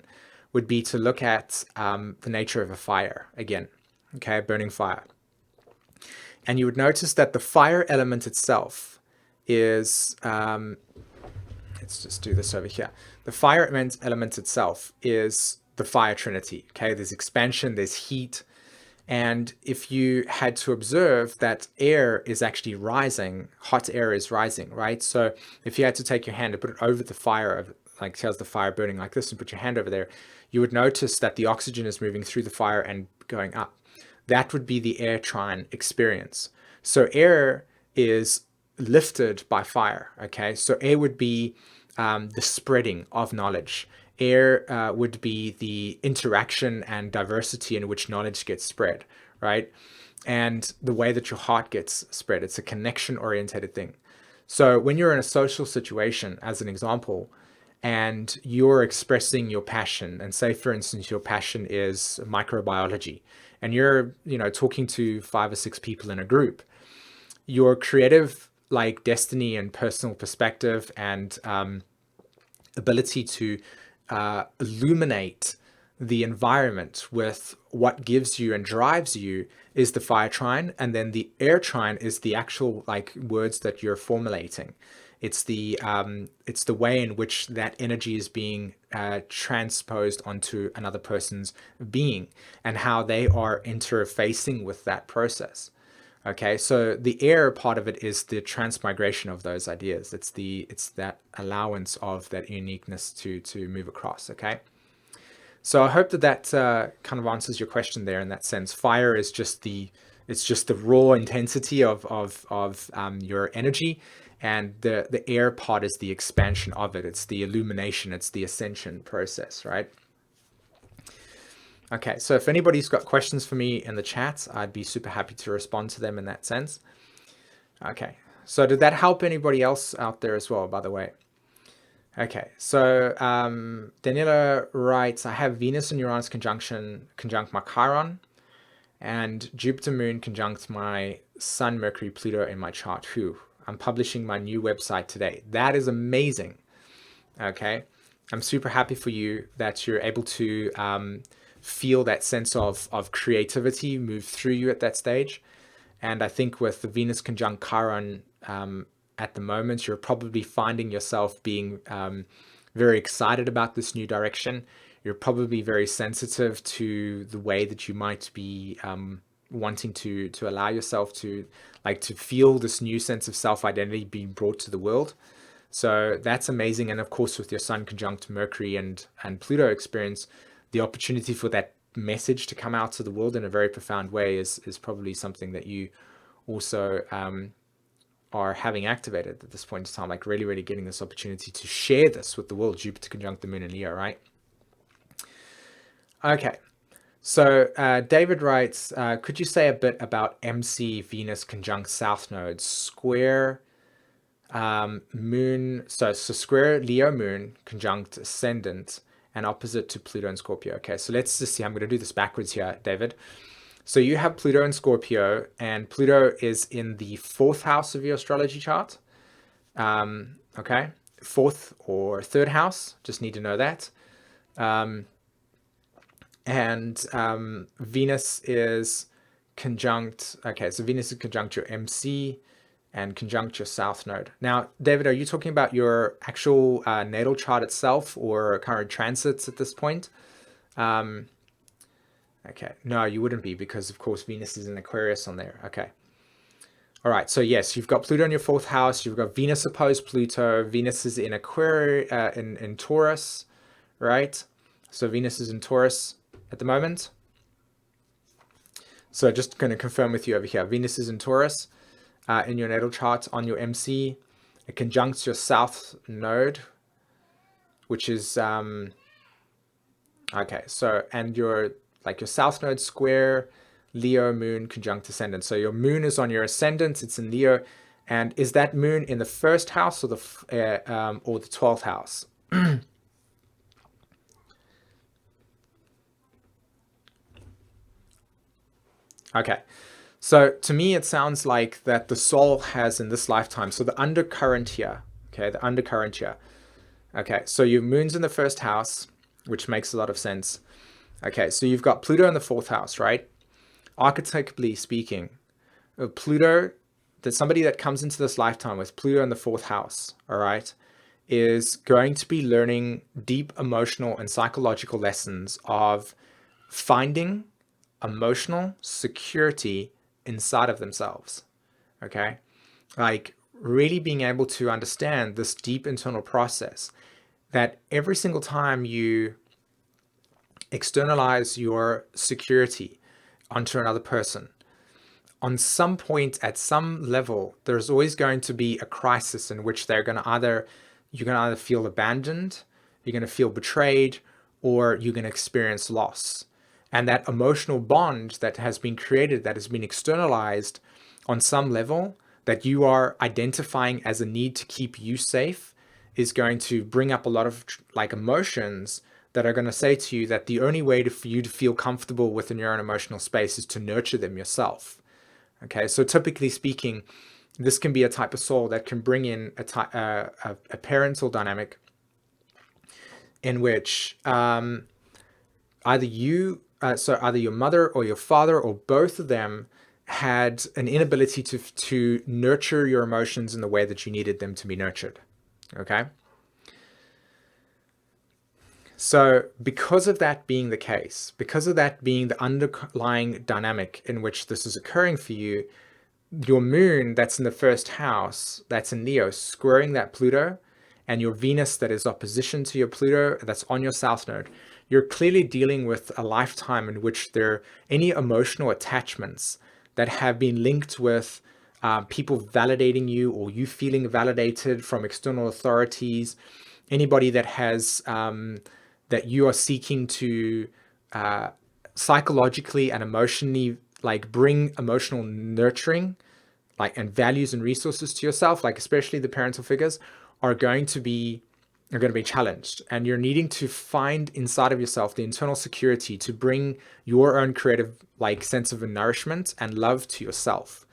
would be to look at the nature of a fire again, okay, burning fire. And you would notice that the fire element itself is, let's just do this over here. The fire element itself is the fire trinity, okay? There's expansion, there's heat. And if you had to observe that air is actually rising, hot air is rising, right? So if you had to take your hand and put it over the fire, like here's the fire burning like this, and put your hand over there, you would notice that the oxygen is moving through the fire and going up. That would be the air trine experience. So air is lifted by fire, okay? So air would be the spreading of knowledge. Air would be the interaction and diversity in which knowledge gets spread, right? And the way that your heart gets spread. It's a connection-oriented thing. So when you're in a social situation, as an example, and you're expressing your passion, and say, for instance, your passion is microbiology, and you're, talking to 5 or 6 people in a group, your creative, like, destiny and personal perspective and ability to illuminate the environment with what gives you and drives you is the fire trine, and then the air trine is the actual words that you're formulating. It's the way in which that energy is being transposed onto another person's being and how they are interfacing with that process. Okay, so the air part of it is the transmigration of those ideas. It's that allowance of that uniqueness to move across. Okay, so I hope that kind of answers your question there in that sense. Fire is just the raw intensity of your energy, and the air part is the expansion of it. It's the illumination. It's the ascension process, right? Okay, so if anybody's got questions for me in the chat, I'd be super happy to respond to them in that sense. Okay, so did that help anybody else out there as well, by the way? Okay, so Daniela writes, I have Venus and Uranus conjunct my Chiron, and Jupiter Moon conjunct my Sun, Mercury, Pluto in my chart. Whew, I'm publishing my new website today. That is amazing. Okay, I'm super happy for you that you're able to feel that sense of creativity move through you at that stage. And I think with the Venus conjunct Chiron at the moment, you're probably finding yourself being very excited about this new direction. You're probably very sensitive to the way that you might be wanting to allow yourself to feel this new sense of self-identity being brought to the world. So that's amazing. And of course, with your Sun conjunct Mercury and Pluto experience, the opportunity for that message to come out to the world in a very profound way is probably something that you also are having activated at this point in time, like really, really getting this opportunity to share this with the world. Jupiter conjunct the Moon in Leo, right? Okay. So David writes, could you say a bit about MC Venus conjunct South Node square Moon? So square Leo Moon conjunct Ascendant and opposite to Pluto and Scorpio. Okay, so let's just see. I'm going to do this backwards here, David. So you have Pluto and Scorpio, and Pluto is in the 4th house of your astrology chart. Okay, 4th or 3rd house, just need to know that. Venus is conjunct, okay, so Venus is conjunct your MC and conjunct your South Node. Now, David, are you talking about your actual natal chart itself or current transits at this point? Okay, no, you wouldn't be, because of course Venus is in Aquarius on there. Okay. All right, so yes, you've got Pluto in your 4th house. You've got Venus opposed Pluto. Venus is in Aquarius, in Taurus, right? So Venus is in Taurus at the moment. So just going to confirm with you over here. Venus is in Taurus in your natal chart on your MC. It conjuncts your South Node, which is okay. So and your South Node square Leo Moon conjunct Ascendant. So your Moon is on your Ascendant. It's in Leo, and is that Moon in the 1st house or the 12th house? Okay, so to me it sounds like that the soul has in this lifetime. So the undercurrent here, okay, the undercurrent here. Okay, so your Moon's in the 1st house, which makes a lot of sense. Okay, so you've got Pluto in the 4th house, right? Archetypically speaking, Pluto, that somebody that comes into this lifetime with Pluto in the 4th house, all right, is going to be learning deep emotional and psychological lessons of finding emotional security inside of themselves. Okay, like really being able to understand this deep internal process that every single time you externalize your security onto another person, on some point at some level there's always going to be a crisis in which you're going to either feel abandoned, you're going to feel betrayed, or you're going to experience loss. And that emotional bond that has been created, that has been externalized on some level, that you are identifying as a need to keep you safe, is going to bring up a lot of emotions that are going to say to you that the only way for you to feel comfortable within your own emotional space is to nurture them yourself. Okay, so typically speaking, this can be a type of soul that can bring in a parental dynamic in which either your mother or your father or both of them had an inability to nurture your emotions in the way that you needed them to be nurtured. Okay. So because of that being the case, because of that being the underlying dynamic in which this is occurring for you, your moon that's in the first house, that's in Leo, squaring that Pluto, and your Venus that is opposition to your Pluto, that's on your south node, you're clearly dealing with a lifetime in which there are any emotional attachments that have been linked with people validating you, or you feeling validated from external authorities, anybody that has that you are seeking to psychologically and emotionally, like, bring emotional nurturing, like, and values and resources to yourself, like especially the parental figures, are going to be challenged, and you're needing to find inside of yourself the internal security to bring your own creative, like, sense of nourishment and love to yourself.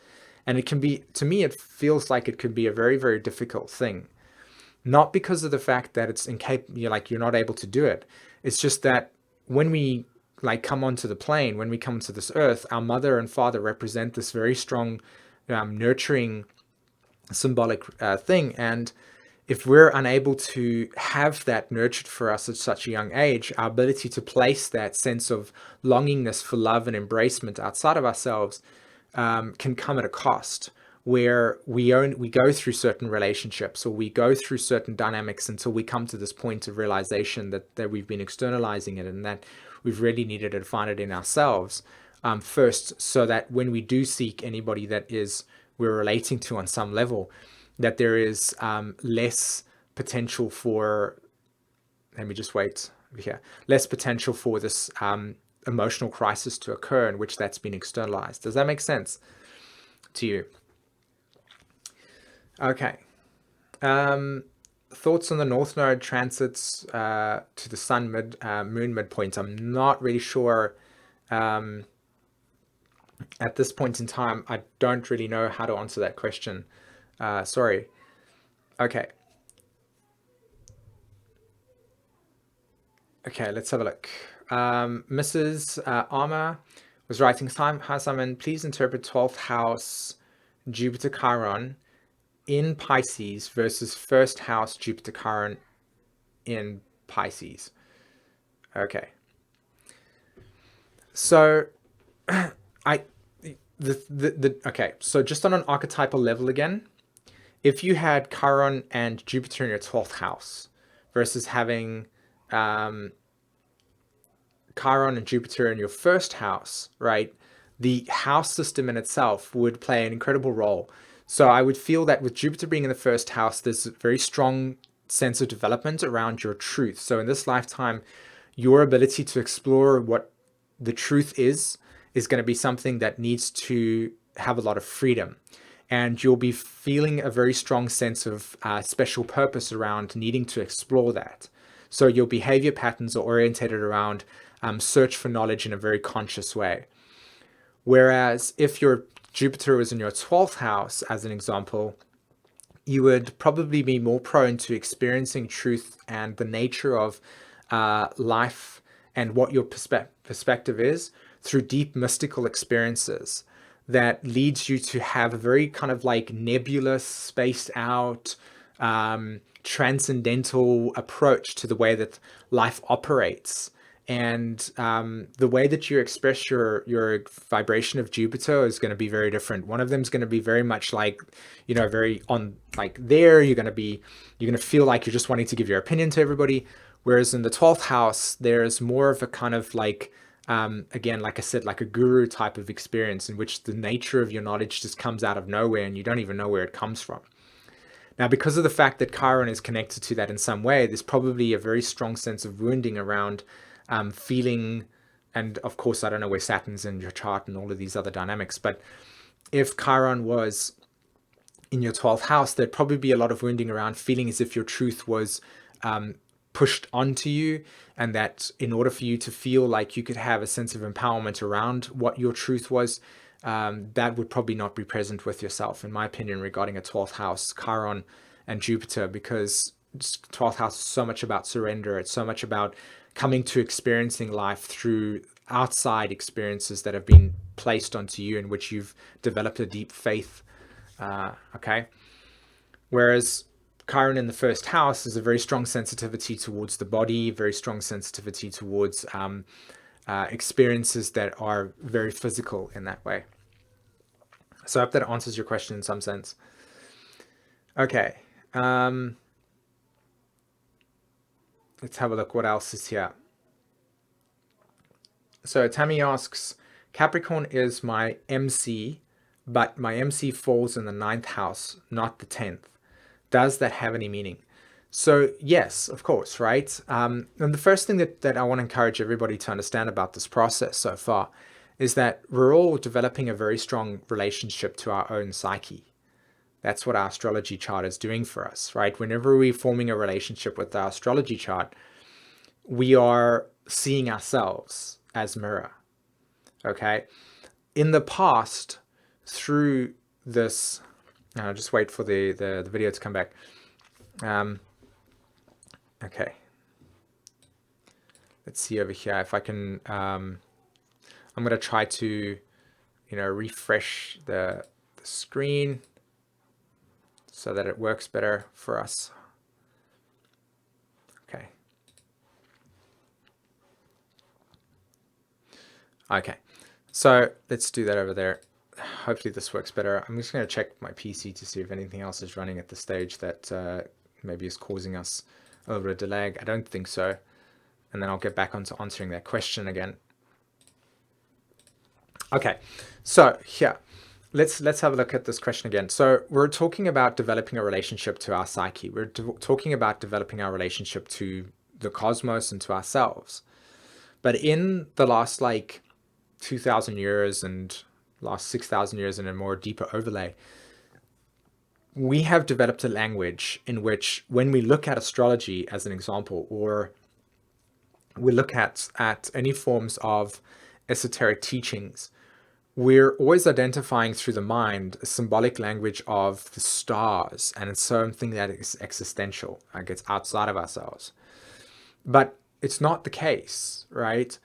And it can be, to me, it feels like it could be a very, very difficult thing, not because of the fact that it's incapable, you're not able to do it. It's just that when we, like, come onto the plane, when we come to this earth, our mother and father represent this very strong nurturing symbolic thing. And if we're unable to have that nurtured for us at such a young age, our ability to place that sense of longingness for love and embracement outside of ourselves can come at a cost, where we go through certain relationships, or we go through certain dynamics until we come to this point of realization that we've been externalizing it, and that we've really needed to find it in ourselves first, so that when we do seek anybody that is we're relating to on some level, that there is less potential for, let me just wait here, less potential for this emotional crisis to occur in which that's been externalized. Does that make sense to you? Okay. Thoughts on the North Node transits to the Sun Moon midpoint. I'm not really sure. At this point in time, I don't really know how to answer that question. Sorry. Okay. Okay, let's have a look. Mrs. Armour was writing, hi Simon, please interpret 12th house Jupiter Chiron in Pisces versus first house Jupiter Chiron in Pisces. Okay. So okay, so just on an archetypal level again, if you had Chiron and Jupiter in your 12th house versus having Chiron and Jupiter in your first house, right? The house system in itself would play an incredible role. So I would feel that with Jupiter being in the first house, there's a very strong sense of development around your truth. So in this lifetime, your ability to explore what the truth is going to be something that needs to have a lot of freedom. And you'll be feeling a very strong sense of special purpose around needing to explore that. So your behavior patterns are orientated around search for knowledge in a very conscious way. Whereas if your Jupiter was in your 12th house, as an example, you would probably be more prone to experiencing truth and the nature of life and what your perspective is through deep mystical experiences that leads you to have a very kind of like nebulous, spaced out, transcendental approach to the way that life operates. And the way that you express your vibration of Jupiter is going to be very different. One of them is going to be very much like, very on, like, there. You're going to feel like you're just wanting to give your opinion to everybody. Whereas in the 12th house, there's more of a kind of like, again, like I said, like a guru type of experience in which the nature of your knowledge just comes out of nowhere and you don't even know where it comes from. Now, because of the fact that Chiron is connected to that in some way, there's probably a very strong sense of wounding around feeling, and of course, I don't know where Saturn's in your chart and all of these other dynamics, but if Chiron was in your 12th house, there'd probably be a lot of wounding around feeling as if your truth was pushed onto you, and that in order for you to feel like you could have a sense of empowerment around what your truth was, that would probably not be present with yourself, in my opinion, regarding a 12th house, Chiron and Jupiter, because 12th house is so much about surrender. It's so much about coming to experiencing life through outside experiences that have been placed onto you, in which you've developed a deep faith. Okay. Whereas Chiron in the first house is a very strong sensitivity towards the body, very strong sensitivity towards experiences that are very physical in that way. So I hope that answers your question in some sense. Okay. Let's have a look what else is here. So Tammy asks, Capricorn is my MC, but my MC falls in the 9th house, not the 10th. Does that have any meaning? So yes, of course, right? And the first thing that I want to encourage everybody to understand about this process so far is that we're all developing a very strong relationship to our own psyche. That's what our astrology chart is doing for us, right? Whenever we're forming a relationship with our astrology chart, we are seeing ourselves as mirror, okay? In the past, through this, just wait for the video to come back. Okay. Let's see over here if I can, I'm going to try to, refresh the screen so that it works better for us. Okay. Okay. So let's do that over there. Hopefully this works better. I'm just going to check my PC to see if anything else is running at the stage that maybe is causing us a little bit of delay. I don't think so. And then I'll get back onto answering that question again. Okay, so here, let's have a look at this question again. So we're talking about developing a relationship to our psyche. We're talking about developing our relationship to the cosmos and to ourselves. But in the last 2,000 years and last 6,000 years in a more deeper overlay, we have developed a language in which when we look at astrology as an example, or we look at any forms of esoteric teachings, we're always identifying through the mind a symbolic language of the stars, and it's something that is existential, like it's outside of ourselves. But it's not the case, right?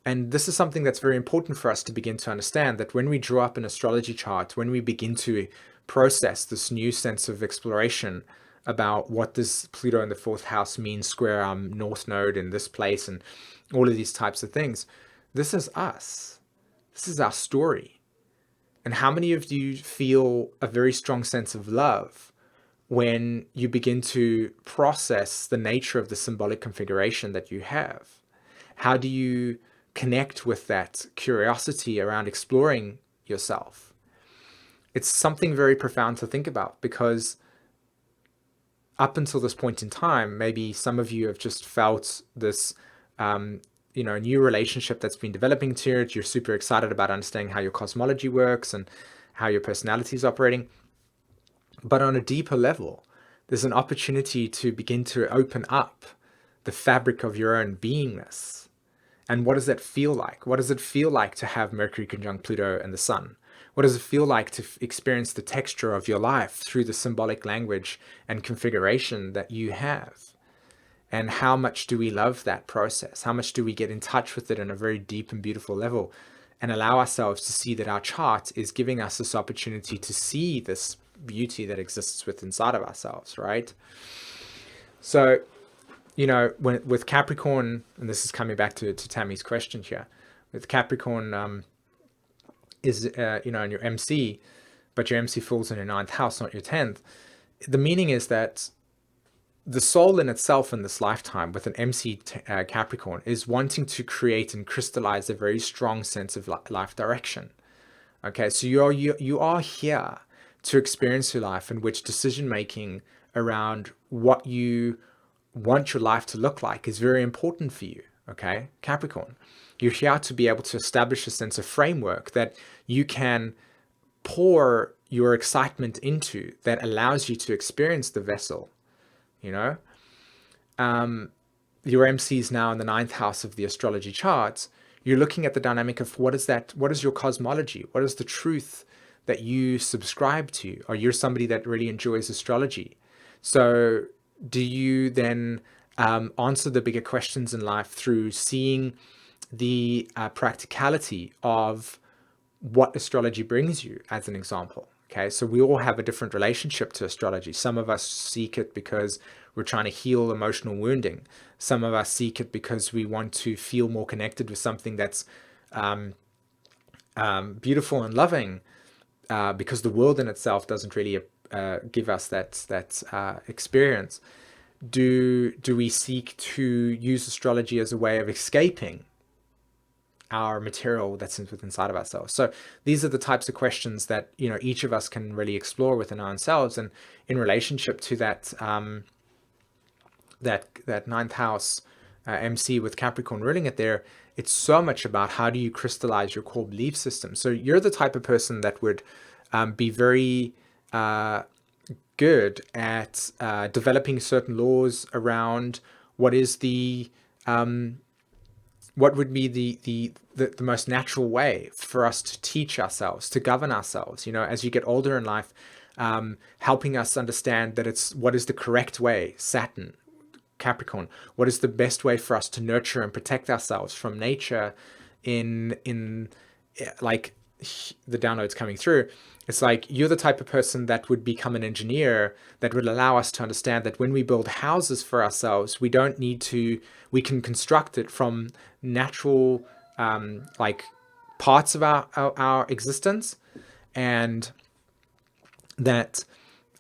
And this is something that's very important for us to begin to understand, that when we draw up an astrology chart, when we begin to process this new sense of exploration about what does Pluto in the 4th house mean, square our North Node in this place, and all of these types of things, this is us. This is our story. And how many of you feel a very strong sense of love when you begin to process the nature of the symbolic configuration that you have? How do you connect with that curiosity around exploring yourself? It's something very profound to think about, because up until this point in time, maybe some of you have just felt this new relationship that's been developing to it. You're super excited about understanding how your cosmology works and how your personality is operating. But on a deeper level, there's an opportunity to begin to open up the fabric of your own beingness. And what does that feel like? What does it feel like to have Mercury conjunct Pluto and the Sun? What does it feel like to experience the texture of your life through the symbolic language and configuration that you have? And how much do we love that process? How much do we get in touch with it on a very deep and beautiful level, and allow ourselves to see that our chart is giving us this opportunity to see this beauty that exists within inside of ourselves, right? So, with Capricorn, and this is coming back to Tammy's question here, with Capricorn is, in your MC, but your MC falls in your 9th house, not your 10th. The meaning is that the soul in itself in this lifetime with an MC Capricorn is wanting to create and crystallize a very strong sense of life direction. Okay, so you are here to experience your life in which decision making around what you want your life to look like is very important for you. Okay, Capricorn, you're here to be able to establish a sense of framework that you can pour your excitement into, that allows you to experience the vessel. Your MC is now in the 9th house of the astrology charts. You're looking at the dynamic of what is your cosmology? What is the truth that you subscribe to? Or you're somebody that really enjoys astrology. So do you then answer the bigger questions in life through seeing the practicality of what astrology brings you, as an example? Okay, so we all have a different relationship to astrology. Some of us seek it because we're trying to heal emotional wounding. Some of us seek it because we want to feel more connected with something that's beautiful and loving. because the world in itself doesn't really give us that experience, do we seek to use astrology as a way of escaping our material that's inside of ourselves? So these are the types of questions that, you know, each of us can really explore within ourselves. And in relationship to that that ninth house MC with Capricorn ruling it there, it's so much about how do you crystallize your core belief system. So you're the type of person that would be very good at developing certain laws around what is the what would be the most natural way for us to teach ourselves, to govern ourselves, you know, as you get older in life, helping us understand that it's what is the correct way, Saturn, Capricorn, what is the best way for us to nurture and protect ourselves from nature in like the downloads coming through. It's like you're the type of person that would become an engineer that would allow us to understand that when we build houses for ourselves, we don't need to, we can construct it from natural like parts of our existence, and that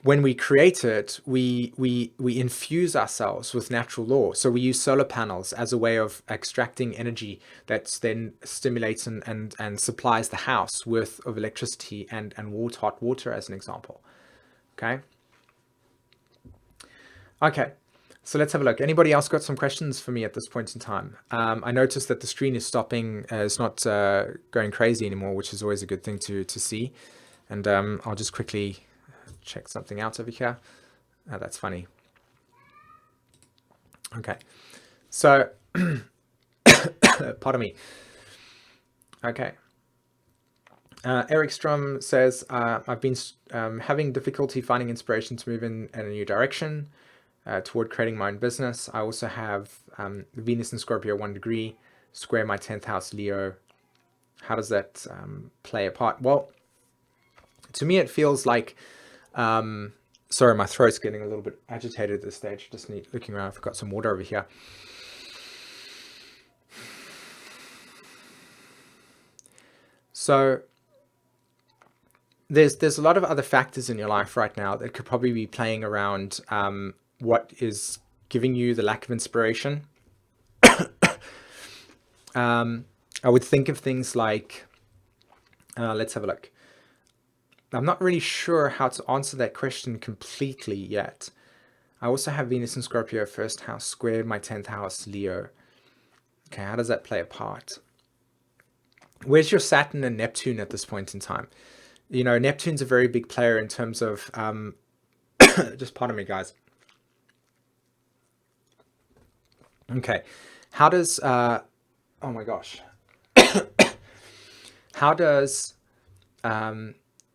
when we create it, we infuse ourselves with natural law. So we use solar panels as a way of extracting energy that then stimulates and supplies the house with of electricity and hot water, as an example. Okay, so let's have a look. Anybody else got some questions for me at this point in time? I noticed that the screen is stopping, it's not going crazy anymore, which is always a good thing to see. And I'll just quickly check something out over here. Oh, that's funny. Okay, so pardon me. Okay, Eric Strum says, I've been having difficulty finding inspiration to move in a new direction toward creating my own business. I also have Venus in Scorpio 1 degree, square my 10th house Leo. How does that play a part? Well, to me it feels like sorry, my throat's getting a little bit agitated at this stage. Just need looking around. I've got some water over here. So there's a lot of other factors in your life right now that could probably be playing around what is giving you the lack of inspiration. I would think of things like, let's have a look. I'm not really sure how to answer that question completely yet. I also have Venus in Scorpio, first house, squared my 10th house, Leo. Okay, how does that play a part? Where's your Saturn and Neptune at this point in time? You know, Neptune's a very big player in terms of, just pardon me, guys. Okay, how does, oh my gosh.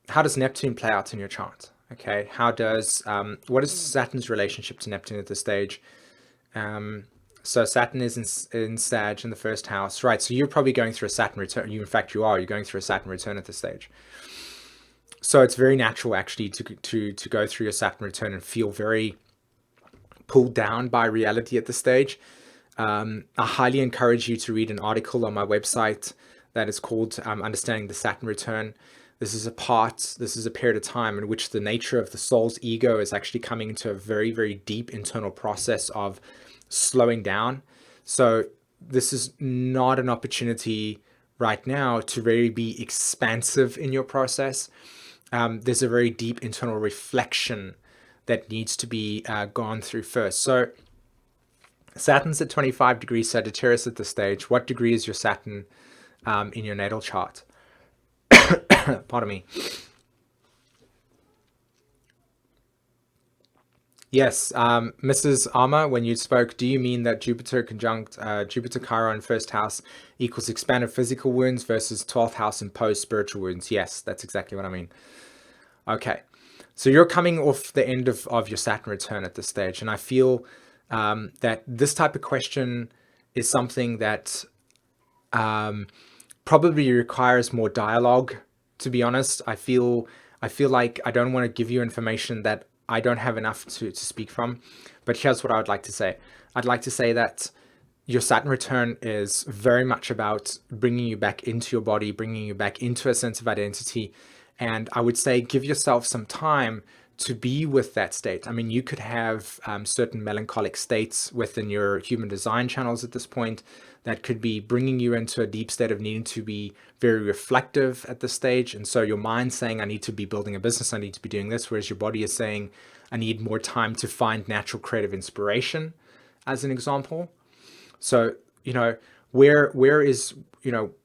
How does Neptune play out in your chart? Okay, how does what is Saturn's relationship to Neptune at this stage? So Saturn is in Sag in the first house, right? So you're probably going through a Saturn return. In fact, you're going through a Saturn return at this stage. So it's very natural actually to go through your Saturn return and feel very pulled down by reality at this stage. I highly encourage you to read an article on my website that is called Understanding the Saturn Return. This is a period of time in which the nature of the soul's ego is actually coming into a very, very deep internal process of slowing down. So this is not an opportunity right now to really be expansive in your process. There's a very deep internal reflection that needs to be gone through first. So Saturn's at 25 degrees Sagittarius at this stage. What degree is your Saturn in your natal chart? Pardon me. Yes, Mrs. Armour, when you spoke, do you mean that Jupiter conjunct Jupiter Chiron first house equals expanded physical wounds versus 12th house imposed spiritual wounds? Yes, that's exactly what I mean. Okay, so you're coming off the end of your Saturn return at this stage, and I feel that this type of question is something that probably requires more dialogue. To be honest, I feel like I don't want to give you information that I don't have enough to speak from. But here's what I would like to say. I'd like to say that your Saturn return is very much about bringing you back into your body, bringing you back into a sense of identity, And I would say give yourself some time to be with that state. I mean, you could have certain melancholic states within your human design channels at this point that could be bringing you into a deep state of needing to be very reflective at this stage. And so your mind's saying, I need to be building a business, I need to be doing this, whereas your body is saying, I need more time to find natural creative inspiration, as an example. So, where is,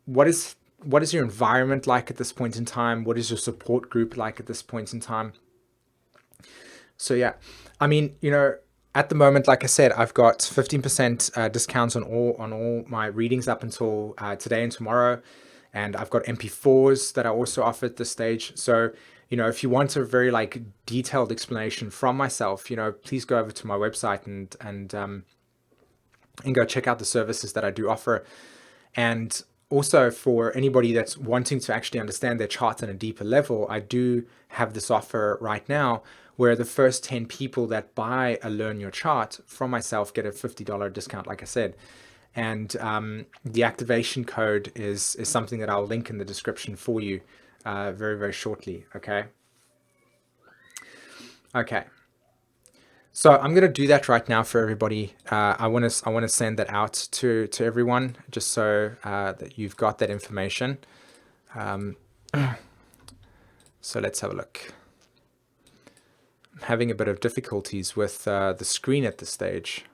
what is your environment like at this point in time? What is your support group like at this point in time? So yeah, I mean, at the moment, like I said, I've got 15% discounts on all my readings up until today and tomorrow, and I've got MP4s that I also offer at this stage. So if you want a very detailed explanation from myself, please go over to my website and go check out the services that I do offer. And also for anybody that's wanting to actually understand their chart on a deeper level, I do have this offer right now where the first 10 people that buy a Learn Your Chart from myself get a $50 discount, like I said. And the activation code is something that I'll link in the description for you very, very shortly, okay? Okay. So I'm going to do that right now for everybody. I want to send that out to everyone just so that you've got that information. So let's have a look. I'm having a bit of difficulties with the screen at this stage.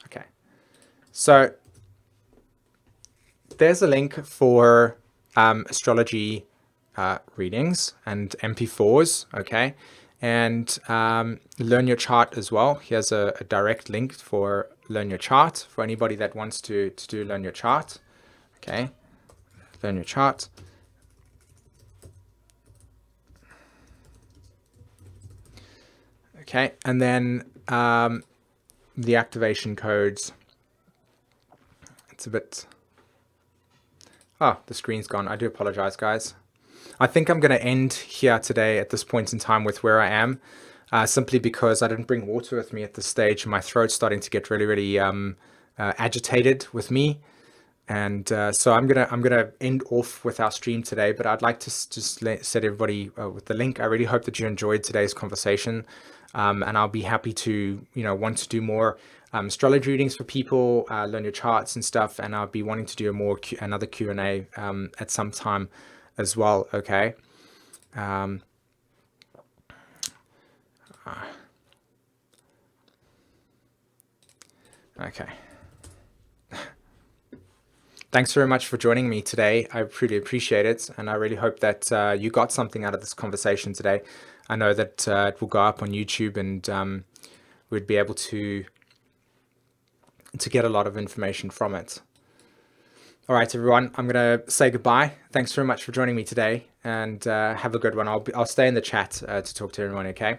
Okay. So there's a link for astrology readings and MP4s, okay? And Learn Your Chart as well. Here's a direct link for Learn Your Chart for anybody that wants to do Learn Your Chart, okay? Learn Your Chart. Okay, and then the activation codes. It's a bit... Oh, the screen's gone. I do apologize, guys. I think I'm going to end here today at this point in time with where I am, simply because I didn't bring water with me at this stage. My throat's starting to get really, really agitated with me. And so I'm gonna end off with our stream today, but I'd like to just set everybody with the link. I really hope that you enjoyed today's conversation, and I'll be happy to want to do more astrology readings for people, learn your charts and stuff, and I'll be wanting to do another Q&A at some time as well. Okay. Okay. Thanks very much for joining me today. I really appreciate it, and I really hope that you got something out of this conversation today. I know that it will go up on YouTube, and we'd be able to get a lot of information from it. All right, everyone, I'm going to say goodbye. Thanks very much for joining me today, and have a good one. I'll stay in the chat to talk to everyone, okay?